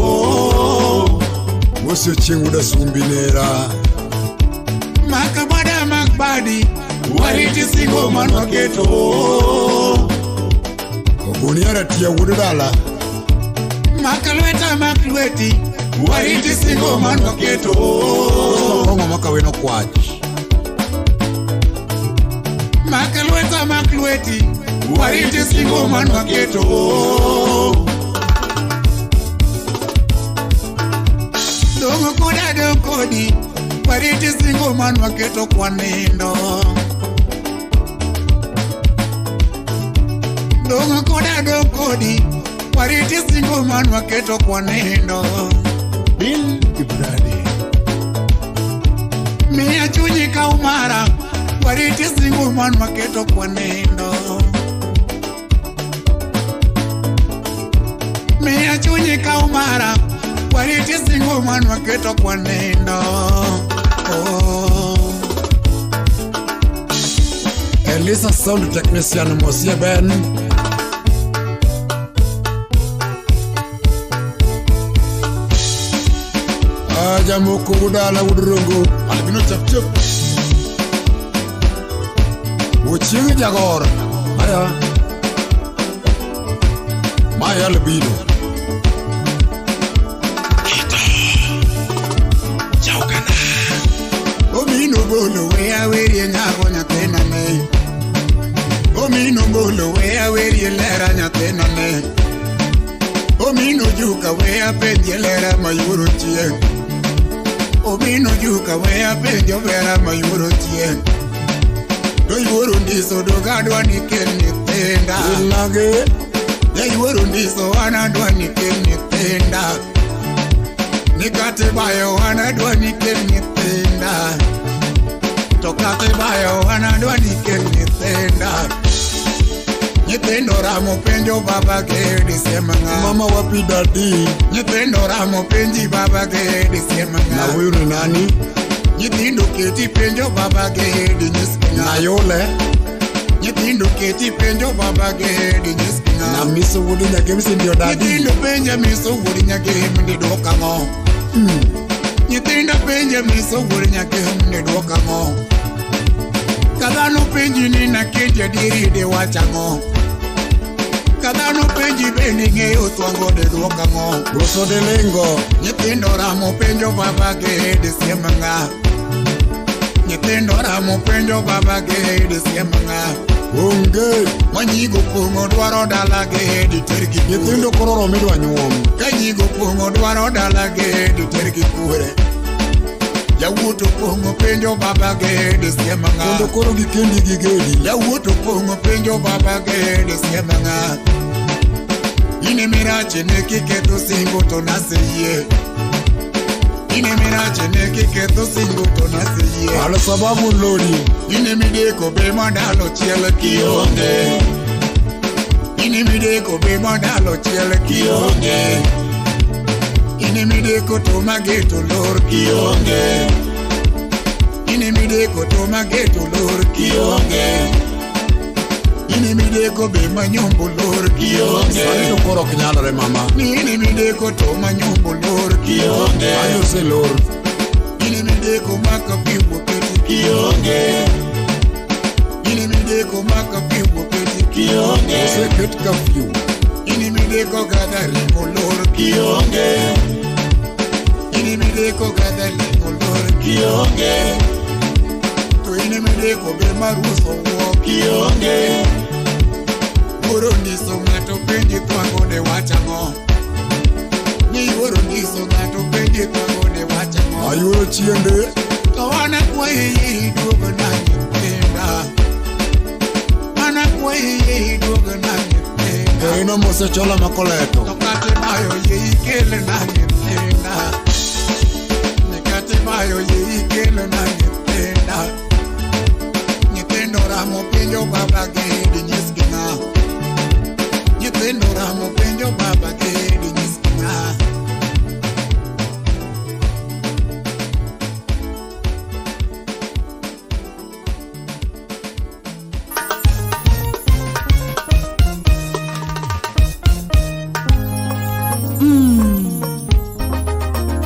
wosio chieng' uda sumbinera. Makbadi wariti singo man waketo, ogoniara tia wuod dala. Maklweti wariti singo man waketo, ongo makaweno kwach. Maklweti wariti singo man waketo, dongo koda dongo kodi wariti singo man waketo kwanindo. Dongo koda dongo kodi wariti singo man waketo kwanindo. Bill Ibradi miya chunyi ka umara, wariti singo man waketo kwanindo. Miya chunyi ka umara, wariti singo man waketo kwanindo. Elisa sound technician Mosie Ben. Aja moko udala udrongo, albino chap chap. Uchiwi jagor, aya Maya Albino Kita Jaukana Omino bolo wea weri nyago nyatena ne, omino bolo wea weri lera nyatena ne, omino juka wea penje lera mayuro chien, omino juka wea penje vera mayuro chien. Do yuoro ndiso dogadwa nikel nyithinda Nage Ya yuoro ndiso wanadwa nikel nyithinda, Nikate bayo wanadwa nikel nyithinda, Tokate bayo wanadwa nikel nyithinda. Nyithindo ramo penjo baba ke disiemanga, Mama wapi dadi. Nyithindo ramo penji baba ke disiemanga, Na wiru nani. Nyithindo keti penjo baba gedi nyispinga, Na yole Nyithindo keti penjo baba gedi nyispinga, Na miso wudi nyagem sindio dadi. Nyithindo penja miso wudi nyagem ndi doka ngo, Nyithindo penja miso wudi nyagem ndi doka ngo, Kadhano penji ni na kenja diri de wacha ngo, Kadhano penji beni ngeyo twango de doka ngo. Roso de lengo Nyithindo ramo penjo baba gedi siemanga, Nyithindo ramo penjo baba gedi siemanga. Onge Manyigo pungo dwaro dala gedi terki kure, Nyithindo kororo midwa nyuom. Kanyigo pungo dwaro dala gedi terki kure, Yawuoto pungo penjo baba gedi siemanga, Kondo koro gikendi gigedi. Yawuoto pungo penjo baba gedi siemanga. Ine mirache neki keto singo to naseye, Ine mirache neki keto singo to naseye. Ala sababu lori Ine mideko be madalo chiel kionge, Inimideko be modalo chiel kionge. Inimideko to mageto lor kionge. Inimideko to mageto lor kionge. Inimideko be manyombo lor kionge. Sani to koro kinyalore mama. Inimideko to manyombo lor kionge. Ayo se lor. Inimideko maka piwo peti kionge. Inimideko maka piwo peti kionge. Ose ket ka piwo. Inimideko gada ringo lor kionge. Inimideko gada ringo lor kionge. To inimideko be maruso wo kionge. Oro niso ngato penji kwango de wachango. Ni oro niso ngato penji kwango de wachango. Ayuro chiende. Kawana kwa hii dogo na nyipenda. Mana kwa hii dogo na nyipenda. Ino mose chola makoleto. Nakate mayo ye ikele na nyipenda. Nakate mayo ye ikele na nyipenda. Nyipendo ramo penjo baba gedi nyiskinga. Nyipendo ramo penjo baba gedi nyiskinga.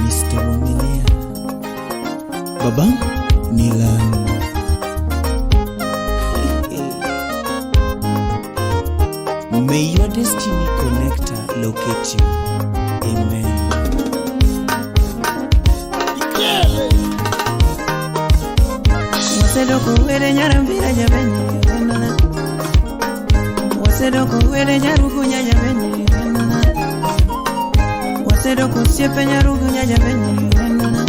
Mr. Romilia Baba Nilan. May your destiny connector locate you. Amen. Wasedoko were nyarambira jabenye wenana. Wasedoko were nyarugu nyajabenye wenana. Wasedoko siepe nyarugu nyajabenye wenana.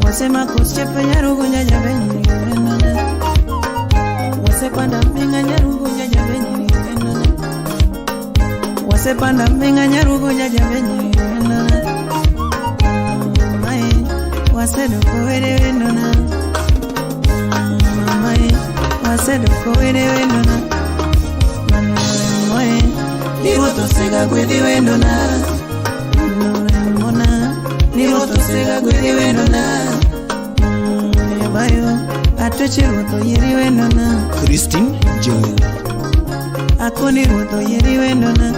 Wasemako siepe nyarugu nyajabenye wenana. Wasepanda minga nyarugu nyajabenye wenana. Wasepanda minga nyarugu nyajabenye wenana. Mai wasedoko were wenana. Mai wasedoko were wenana. Mai niroto sega gwedi wenona. Mona niroto sega gwedi wenona. Bayo atochiroto yeri wenona. Christine Joel. Akoni roto yeri wenona.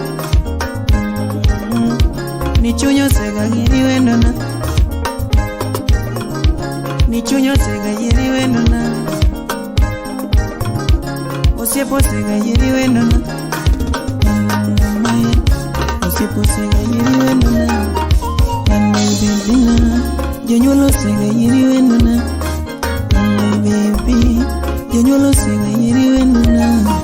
Nichunyo sega yeri wenona. Nichunyo sega yeri wenona. Osiepo sega yeri wenona. Osiepo sega yeri wenona. Bebina Janyolo sega yeri wenona. Baby Janyolo sega yeri wenona.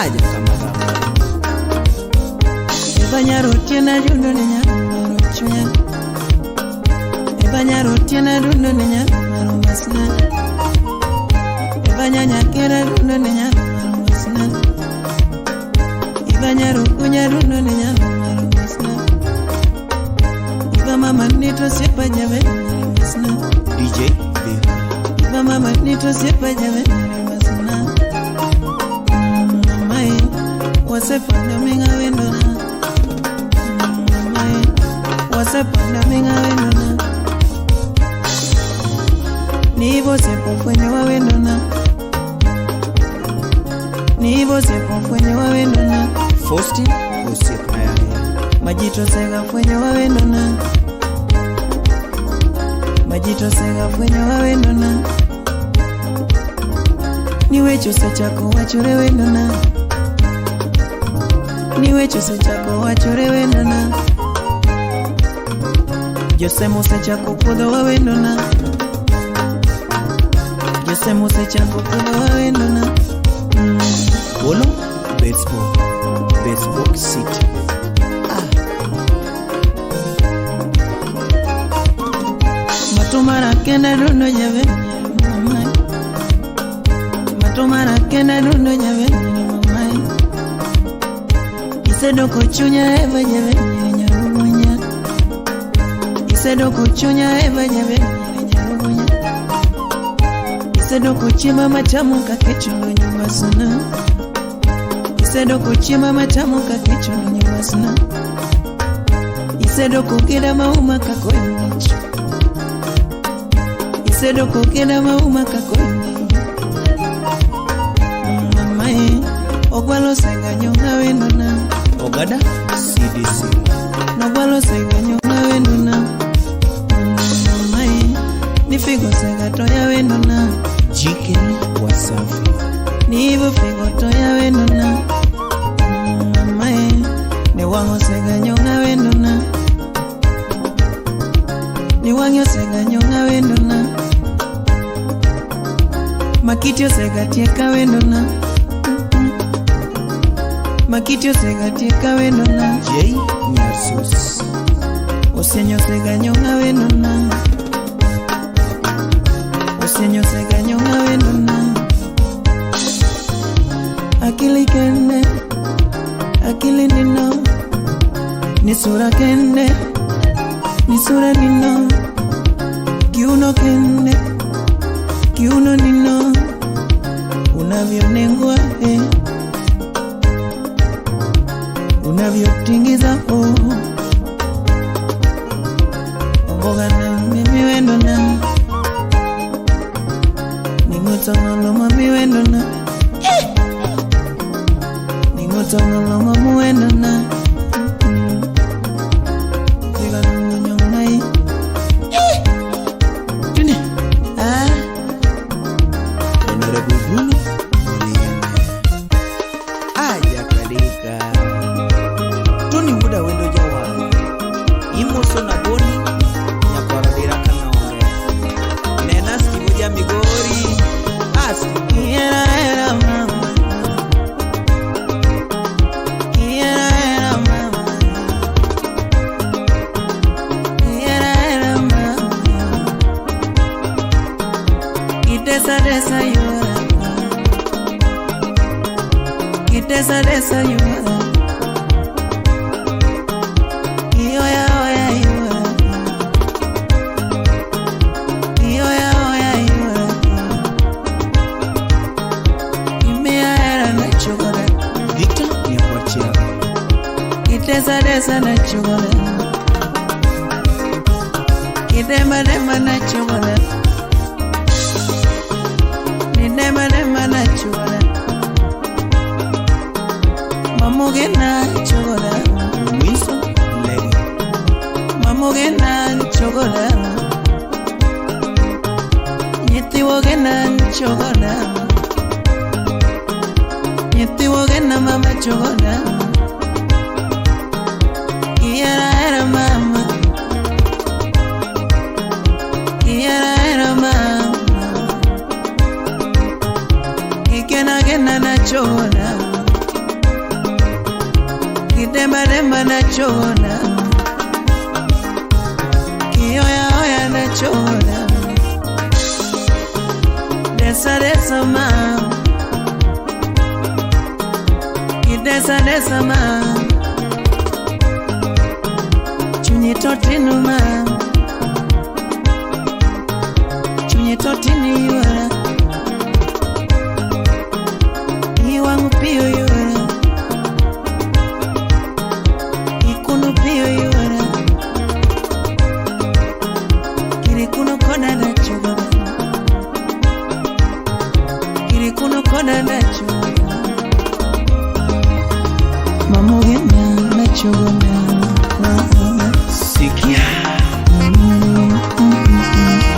Aja kama Ebanyaro tiena rundo nenya chunya. Ebanyaro tiena rundo nenya masna. Ebanyanya kera rundo nenya masna. Ebanyaro kunya rundo nenya masna. Eba mama nito sepa jabe masna. DJ Big. Eba mama nito sepa jabe masna. Mai wasepanda minga wendona. Wasepanda minga wendona. Nivo sepo kwenye wa wendona. Nivo sepo kwenye wa wendona. Faustin Joseph Ayaya. Majito sega kwenye wa wendona. Majito sega kwenye wa wendona. Niwe chose chako wachure wendona. Niwe chose chako wachure wendona. Jose mose chako pudo wa wendona. Jose mose chako pudo wa wendona. Bolo Baseball City. Matumara kena rundo jabe mama. Matumara kena rundo jabe mama. Isedoko chunya eva jabe nyarugonya. Isedoko chunya eva jabe nyarugonya. Isedoko chima matamu kakecho nyumba sana. Isedoko chima matamu kakecho nyumba sana. Isedoko kila mauma kakwenye. Isedoko kila mauma kakwenye. Mamae ogwalo senga nyonga wenona. Ogada CDC. Nogwalo senga nyonga wenona. Mamae nifigo senga toya wenona. Jike Wasafi. Nivo figo toya wenona. Mamae ni wango senga nyonga wenona. Ni wango senga nyonga wenona. Makitio sega tieka wenona. Makitio sega tieka wenona. J Nyarsus. Osenyo sega nyonga wenona. Osenyo sega nyonga wenona. Akili kende, akili nino. Nisura kende, nisura nino. Kiuno kende, kiuno nino. Unavyonengwa unavyotingiza Omboga na mimi wendona. Ningotongolo mami wendona. Ningotongolo mamu wendona. Figa nungu nyongai. Tune Honorable Bruno Mulinde. Aja kalika. Tuni muda wendo jawa. Imoso na boni nyaparadira kanaonge. Nena stivoja migori. Asi era mama. Era mama. Era mama. Desa yora. Desa yora. Oya yora. Oya yora. Imeara na chocolate. Victor Nyakwachia. Desa na chocolate. Dema na chocolate. Dema na chocolate. Mamuge na chocolate. Wilson Lady. Mamuge na chocolate. Nyetiwoge na chocolate. Nyetiwoge na mama chocolate. Era mama. Era mama. Gena na chocolate. Dema na chocolate. Oya na chocolate. Desa mama. Desa mama. Chunye totinu mama. Chunye totinu yora. Iwangu pio yora. Ikunu pio yora. Kirikuno kona na chocolate. Kirikuno kona na chocolate. Mamuge na chocolate. Sikia.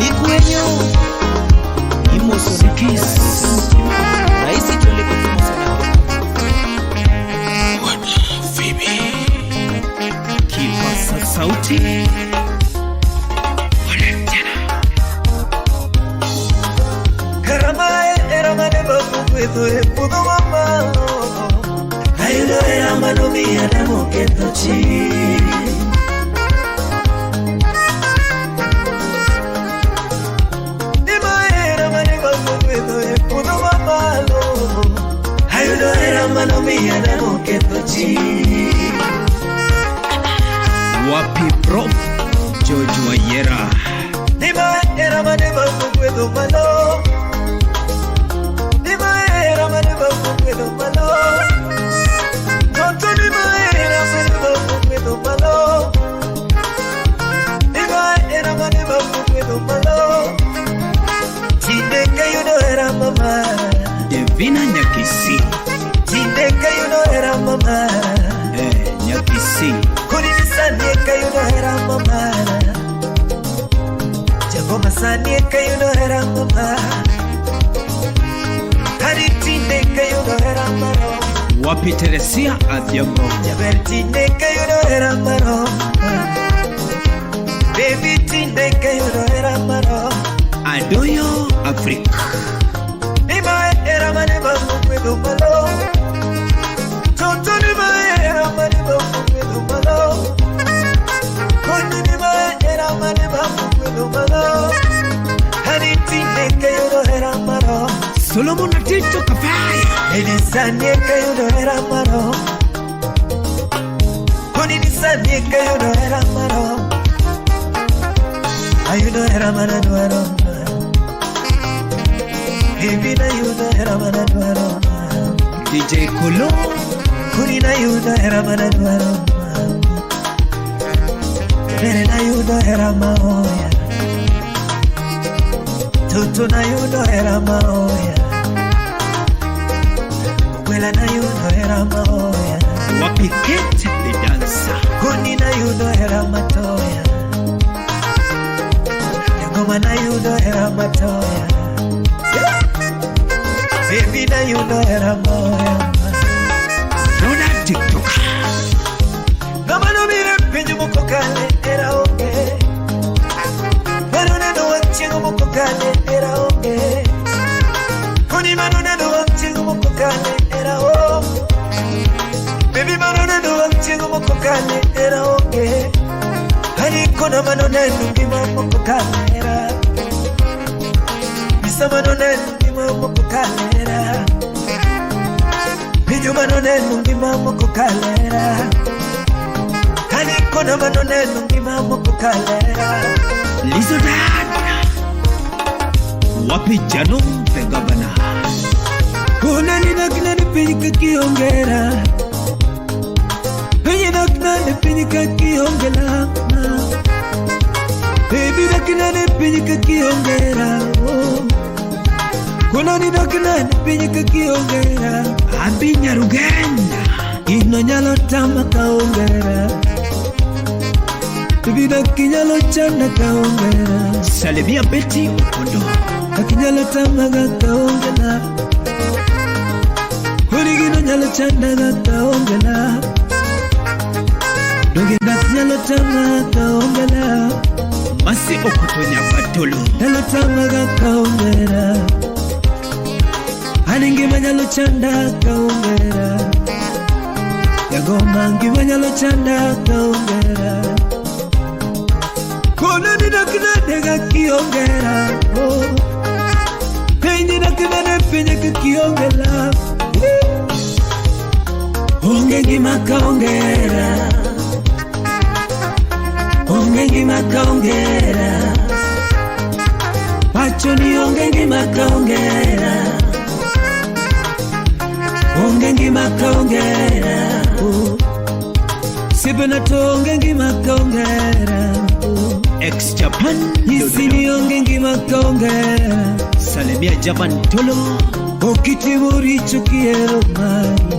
Nikwenyo. Imoso Sikia. Raisi tole kutumo sana. Wana Phoebe. Kipasa sauti. Eramane babu kweto pudo mama. Ayudo eramano mia na moketo chi. Ayudo eramano mia na moketo chi. Wapi Prof George Wayera. Dima eramane babu kweto mano. era mama. Devina Nyakisi. Tindeka you know era mama. Nyakisi. Kunini sanieka you know era mama. Jagoma sanieka you know era mama. Hari tindeka you know era mama. Wapi Teresia Adhiambo. Jaber tindeka you know era mama. Baby tindeka you know era mama. Adoyo Africa. Nima era maneba mwedo malo. Tonto nima era maneba mwedo malo. Koni nima era maneba mwedo malo. Hani tindeka you know era mama. Solomon Atito Kafaya. Elisanieka you know era mama. Koni nisanieka you know era mama. You know era mama duaro. Baby na you know era mama duaro. DJ Kolo. Kuni na you know era mama duaro. Mere na you know era maoya. Tutu na you know era maoya. Wela na you know era maoya. Wapi Kate the dancer. Kuni na you know era matoya. Ngoma na you know era matoya. Baby na you know era moya. Rona TikTok. Nama no mire pinju muko kale era oke. Manone no wachingu muko kale era oke. Kuni manone no wachingu muko kale era oke. Baby manone no wachingu muko kale era oke. Hani kona manone nungima muko kale era. Bisa manone nungima muko kale era. Pinju manone nungima muko kale era. Hani kona manone nungima muko kale era. Lizo Dada. Wapi Jano the Governor. Kuna ninakina nipinjika kiongera. Penye nakina nipinjika kiongera. Baby nakina nipinjika kiongera. Kuna ninakina nipinjika kiongera. Abi Nyaruganda. Ino nyalo tama kaongera. Baby nakinyalo chanda kaongera. Salimia Betty Okondo. Akinyalo tama kaongera. Kurigino nyalo chanda kaongera. Doge nakinyalo tama kaongera. Masi Okotonya Batolo. Nyalo tama kaongera. Aningi manyalo chanda kaongera. Yagoma ngi manyalo chanda kaongera. Kona ninakina nega kiongera. Penye nakina nepenye kiongera. Onge ngima kaongera. Onge ngima kaongera. Pacho ni onge ngima kaongera. Onge ngima kaongera. Sibena to onge ngima kaongera. Ex-Japan. Isini onge ngima kaongera. Salimia Japan Tolo. Okitimuri chukiero mari.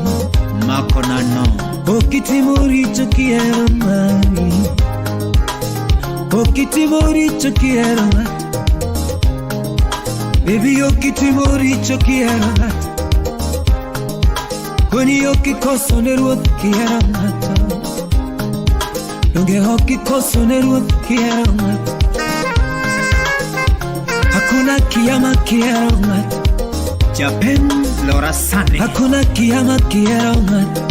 Makonano. Okitimuri chukiero mari. Okitimuri chukiero mari. Baby okitimuri chukiero mari. Kuni okikoso ne ruoth kiero mari. Donge okikoso ne ruoth kiero mari. Hakuna kiyama kiero mari. Japan Laura Sane. Hakuna kiyama kiero mari.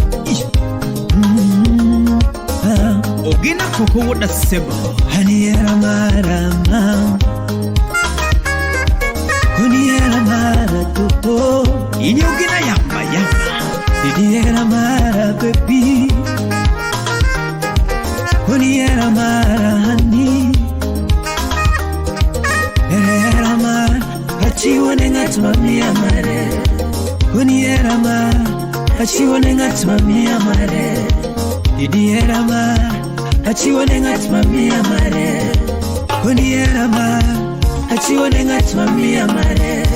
Ogina Koko Woda Sebo. Haniera marama. Huniera mara Koko. Ini ogina yamba yamba. Huniera mara baby. Huniera mara honey. Huniera mara. Achiwa nengat mami amare. Huniera mara. Achiwa nengat mami amare. Huniera mara. Achiwa nengat mami amare. Huniera mara. Achiwa nengat mami amare.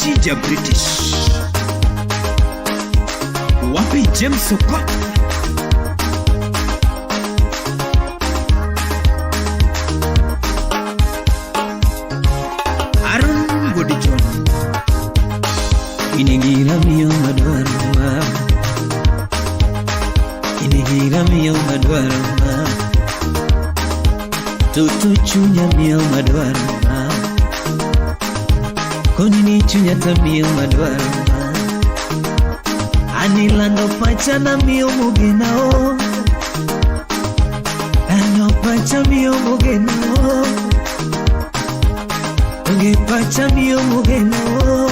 Chija British. Wapi James Soko. Aaron Godijon. Inigira miyo madwarma. Inigira miyo madwarma. Tutu chunya miyo madwarma. Konini chunya ta miyo madwarma. Anilando pacha na miyo mugena o. Ano pacha miyo mugena o. Oge pacha miyo mugena o.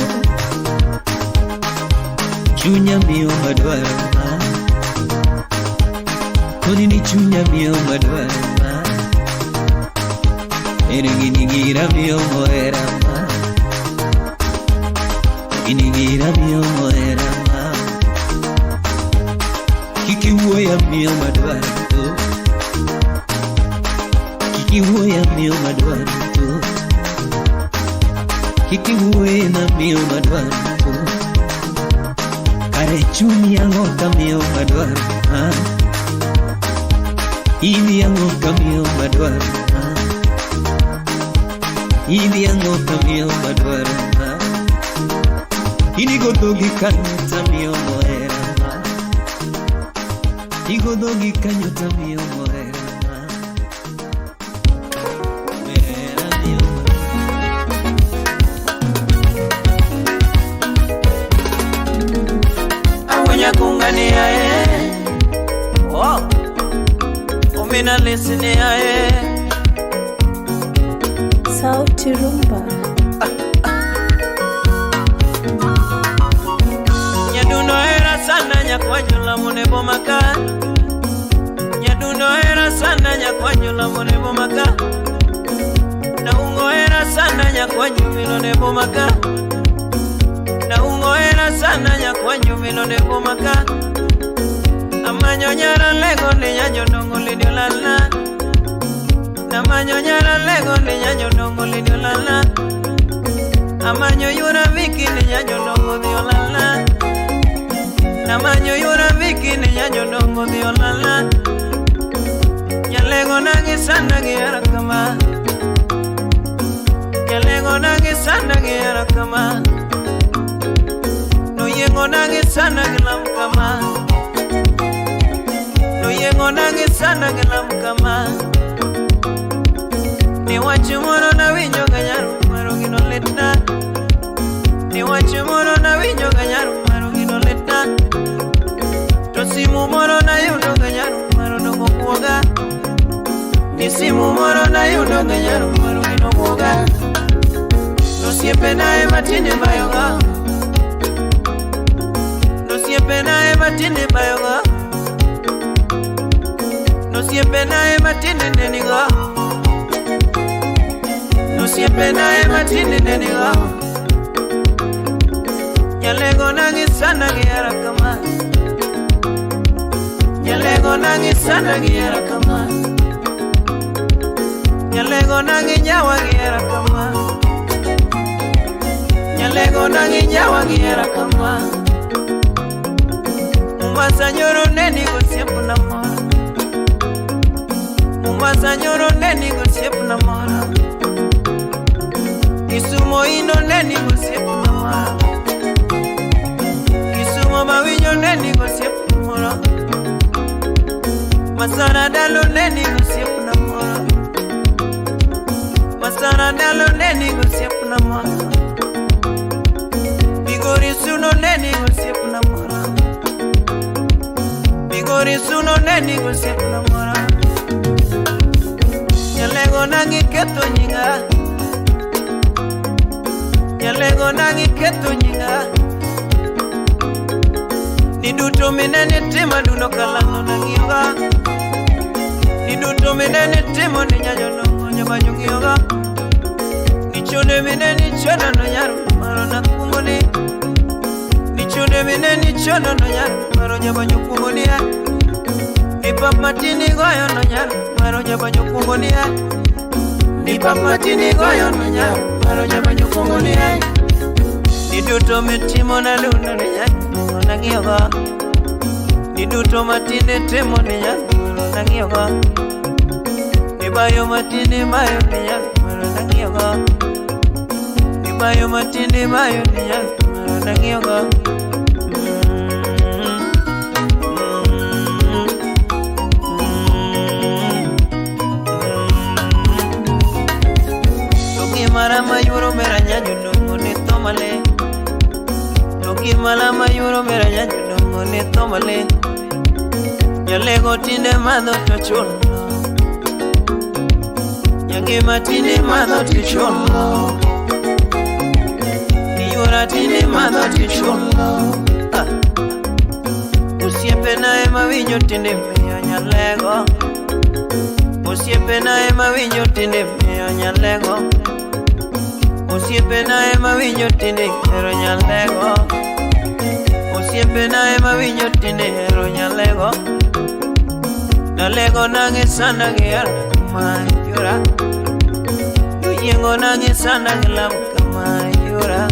Chunya miyo madwarma. Konini chunya miyo madwarma. Inigira miyo moerama. Inigira miyo moerama. Kiki woya miyo madwarto. Kiki woya miyo madwarto. Kiki woya na miyo madwarto. Kare chuni yangoka miyo madwarma. Ili yangoka miyo madwarma. Ili yangoka miyo madwarma. Ini godogi kanyota miyo moerama. Igodogi kanyota miyo moerama. Moera miyo Awanya kungani ae. Oh. Umina lesini ae. Sauti Rumba. Nyaduno era sana nyakwanyula munebo maka. Nyaduno era sana nyakwanyula munebo maka. Na ungo era sana nyakwanyumilo nebo maka. Na ungo era sana nyakwanyumilo nebo maka. Amanyo nyara lego ni nyanyo nongo lidio lala. Namanyo nyara lego ni nyanyo nongo lidio lala. Amanyo yura viki ni nyanyo nongo dio lala. Namanyo yura viki ni nyanyo nongo dio lala. Nyalego nangi sana giara kama. Nyalego nangi sana giara kama. No yengo nangi sana gilam kama. No yengo nangi sana gilam kama. Ni wachumoro na winyo ganyaru maro gino letna. Ni wachumoro na winyo ganyaru maro gino letna. To simu moro na yudo ganyaru maro no kuoga. Ni simu moro na yudo ganyaru maro gino kuoga. No siempre na matine bayoga. No siempre na matine bayoga. No siempre na matine neniga. No siempre na matine neniga. Nyalego nangi sana giara kama. Nyalego nangi sana giara kama. Nyalego nangi nyawa giara kama. Nyalego nangi nyawa giara kama. Mumasa nyoro neni gosiepu na mora. Mumasa nyoro neni gosiepu na mora. Kisumo ino neni gosiepu na mora. Kisumo mawinyo neni gosiepu na mora. Masara dalo neni gosiepu na mora. Masara dalo neni gosiepu na mora. Bigori suno neni gosiepu na mora. Bigori suno neni gosiepu na mora. Nyalego nangi keto nyinga. Nyalego nangi keto nyinga. Niduto minene tema duno kalano nangiyoga. Niduto minene tema ni nyanyo nongo nyabanyo ngiyoga. Nichone minene chona no nyaru maro na kumoni. Nichone minene chona no nyaru maro nyabanyo kumoni. Nipa matini goyo no nyaru maro nyabanyo kumoni. Nipa matini goyo no nyaru maro nyabanyo kumoni. Niduto mitimo na luno ni nyanyuolo nang'iyogo. Niduto matinde timo ni nyanyuolo nang'iyogo. Nibayo matinde mayo ni nyanyuolo nang'iyogo. Nibayo matinde mayo ni nyanyuolo nang'iyogo. Mara mayuro mera nyanyuno ni tomale. Loki mala mayuro mera nyanyuno ni tomale. Nyalego tinde madho to chulo. Nyange matinde madho to chulo. Niyura tinde madho to chulo. Usiepe na ema winyo tinde miyo nyalego. Usiepe na ema winyo tinde miyo nyalego. Osiepe na ema winyo tinde hero nyalego. Osiepe na ema winyo tinde hero nyalego. Nalego nange sana giyar kama yura. Yuyengo nange sana gilam kama yura.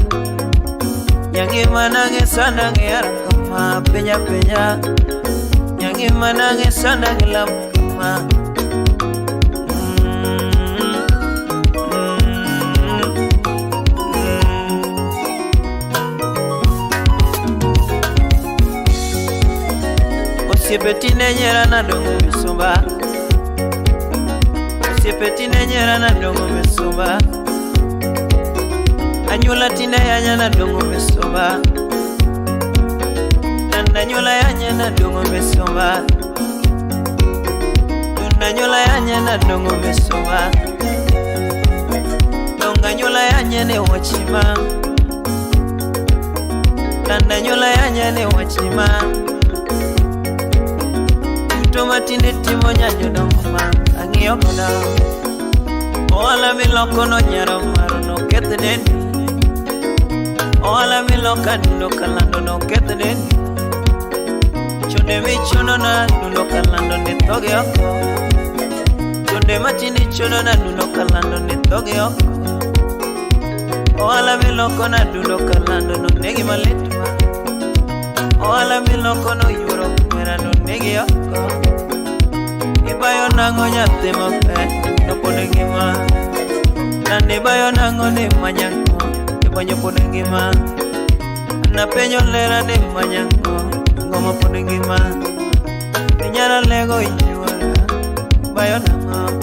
Nyangima nange sana giyar kama penya penya. Nyangima nange sana gilam kama Osipetine nyera na dongo misumba. Osipetine nyera na dongo misumba. Anyula tine yanya na dongo misumba. Nanyula yanya na dongo misumba. Nanyula yanya na dongo misumba. Nanyula yanya ne wachima. Nanyula yanya ne wachima. Matinde timo nyanyo dongma ang'iyo koda. Ohala miloko no nyaro maro no keth dendi. Ohala miloka dundo kalando no keth dendi. Chonde michuno na dundo kalando ne toge oko. Chonde matinde chuno na dundo kalando ne toge oko. Ohala miloko na dundo kalando no negi malitma. Ohala miloko no yuro mera no negi oko. Ibayo nango nyathi maber no pod ngima. Nande bayo nango ni manyango ibanyo pod ngima. Napenyo lera ni manyango ngoma pod ngima. Inyala lego inyuora bayo nango.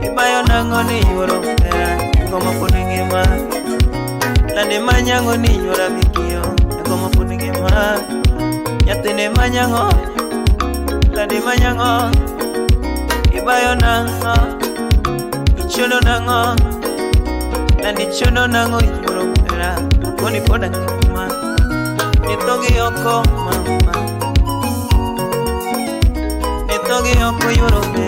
Ibayo nango ni yuoro lera ngoma pod ngima. Nande manyango ni yuora mikio ngoma pod ngima. Nyathi ni manyango Ladi manyango. Ibayo nango. Ichuno nango. Nandi chuno nango yuro mera. Koni poda ngima. Nitogi yoko mama. Nitogi yoko yuro mera.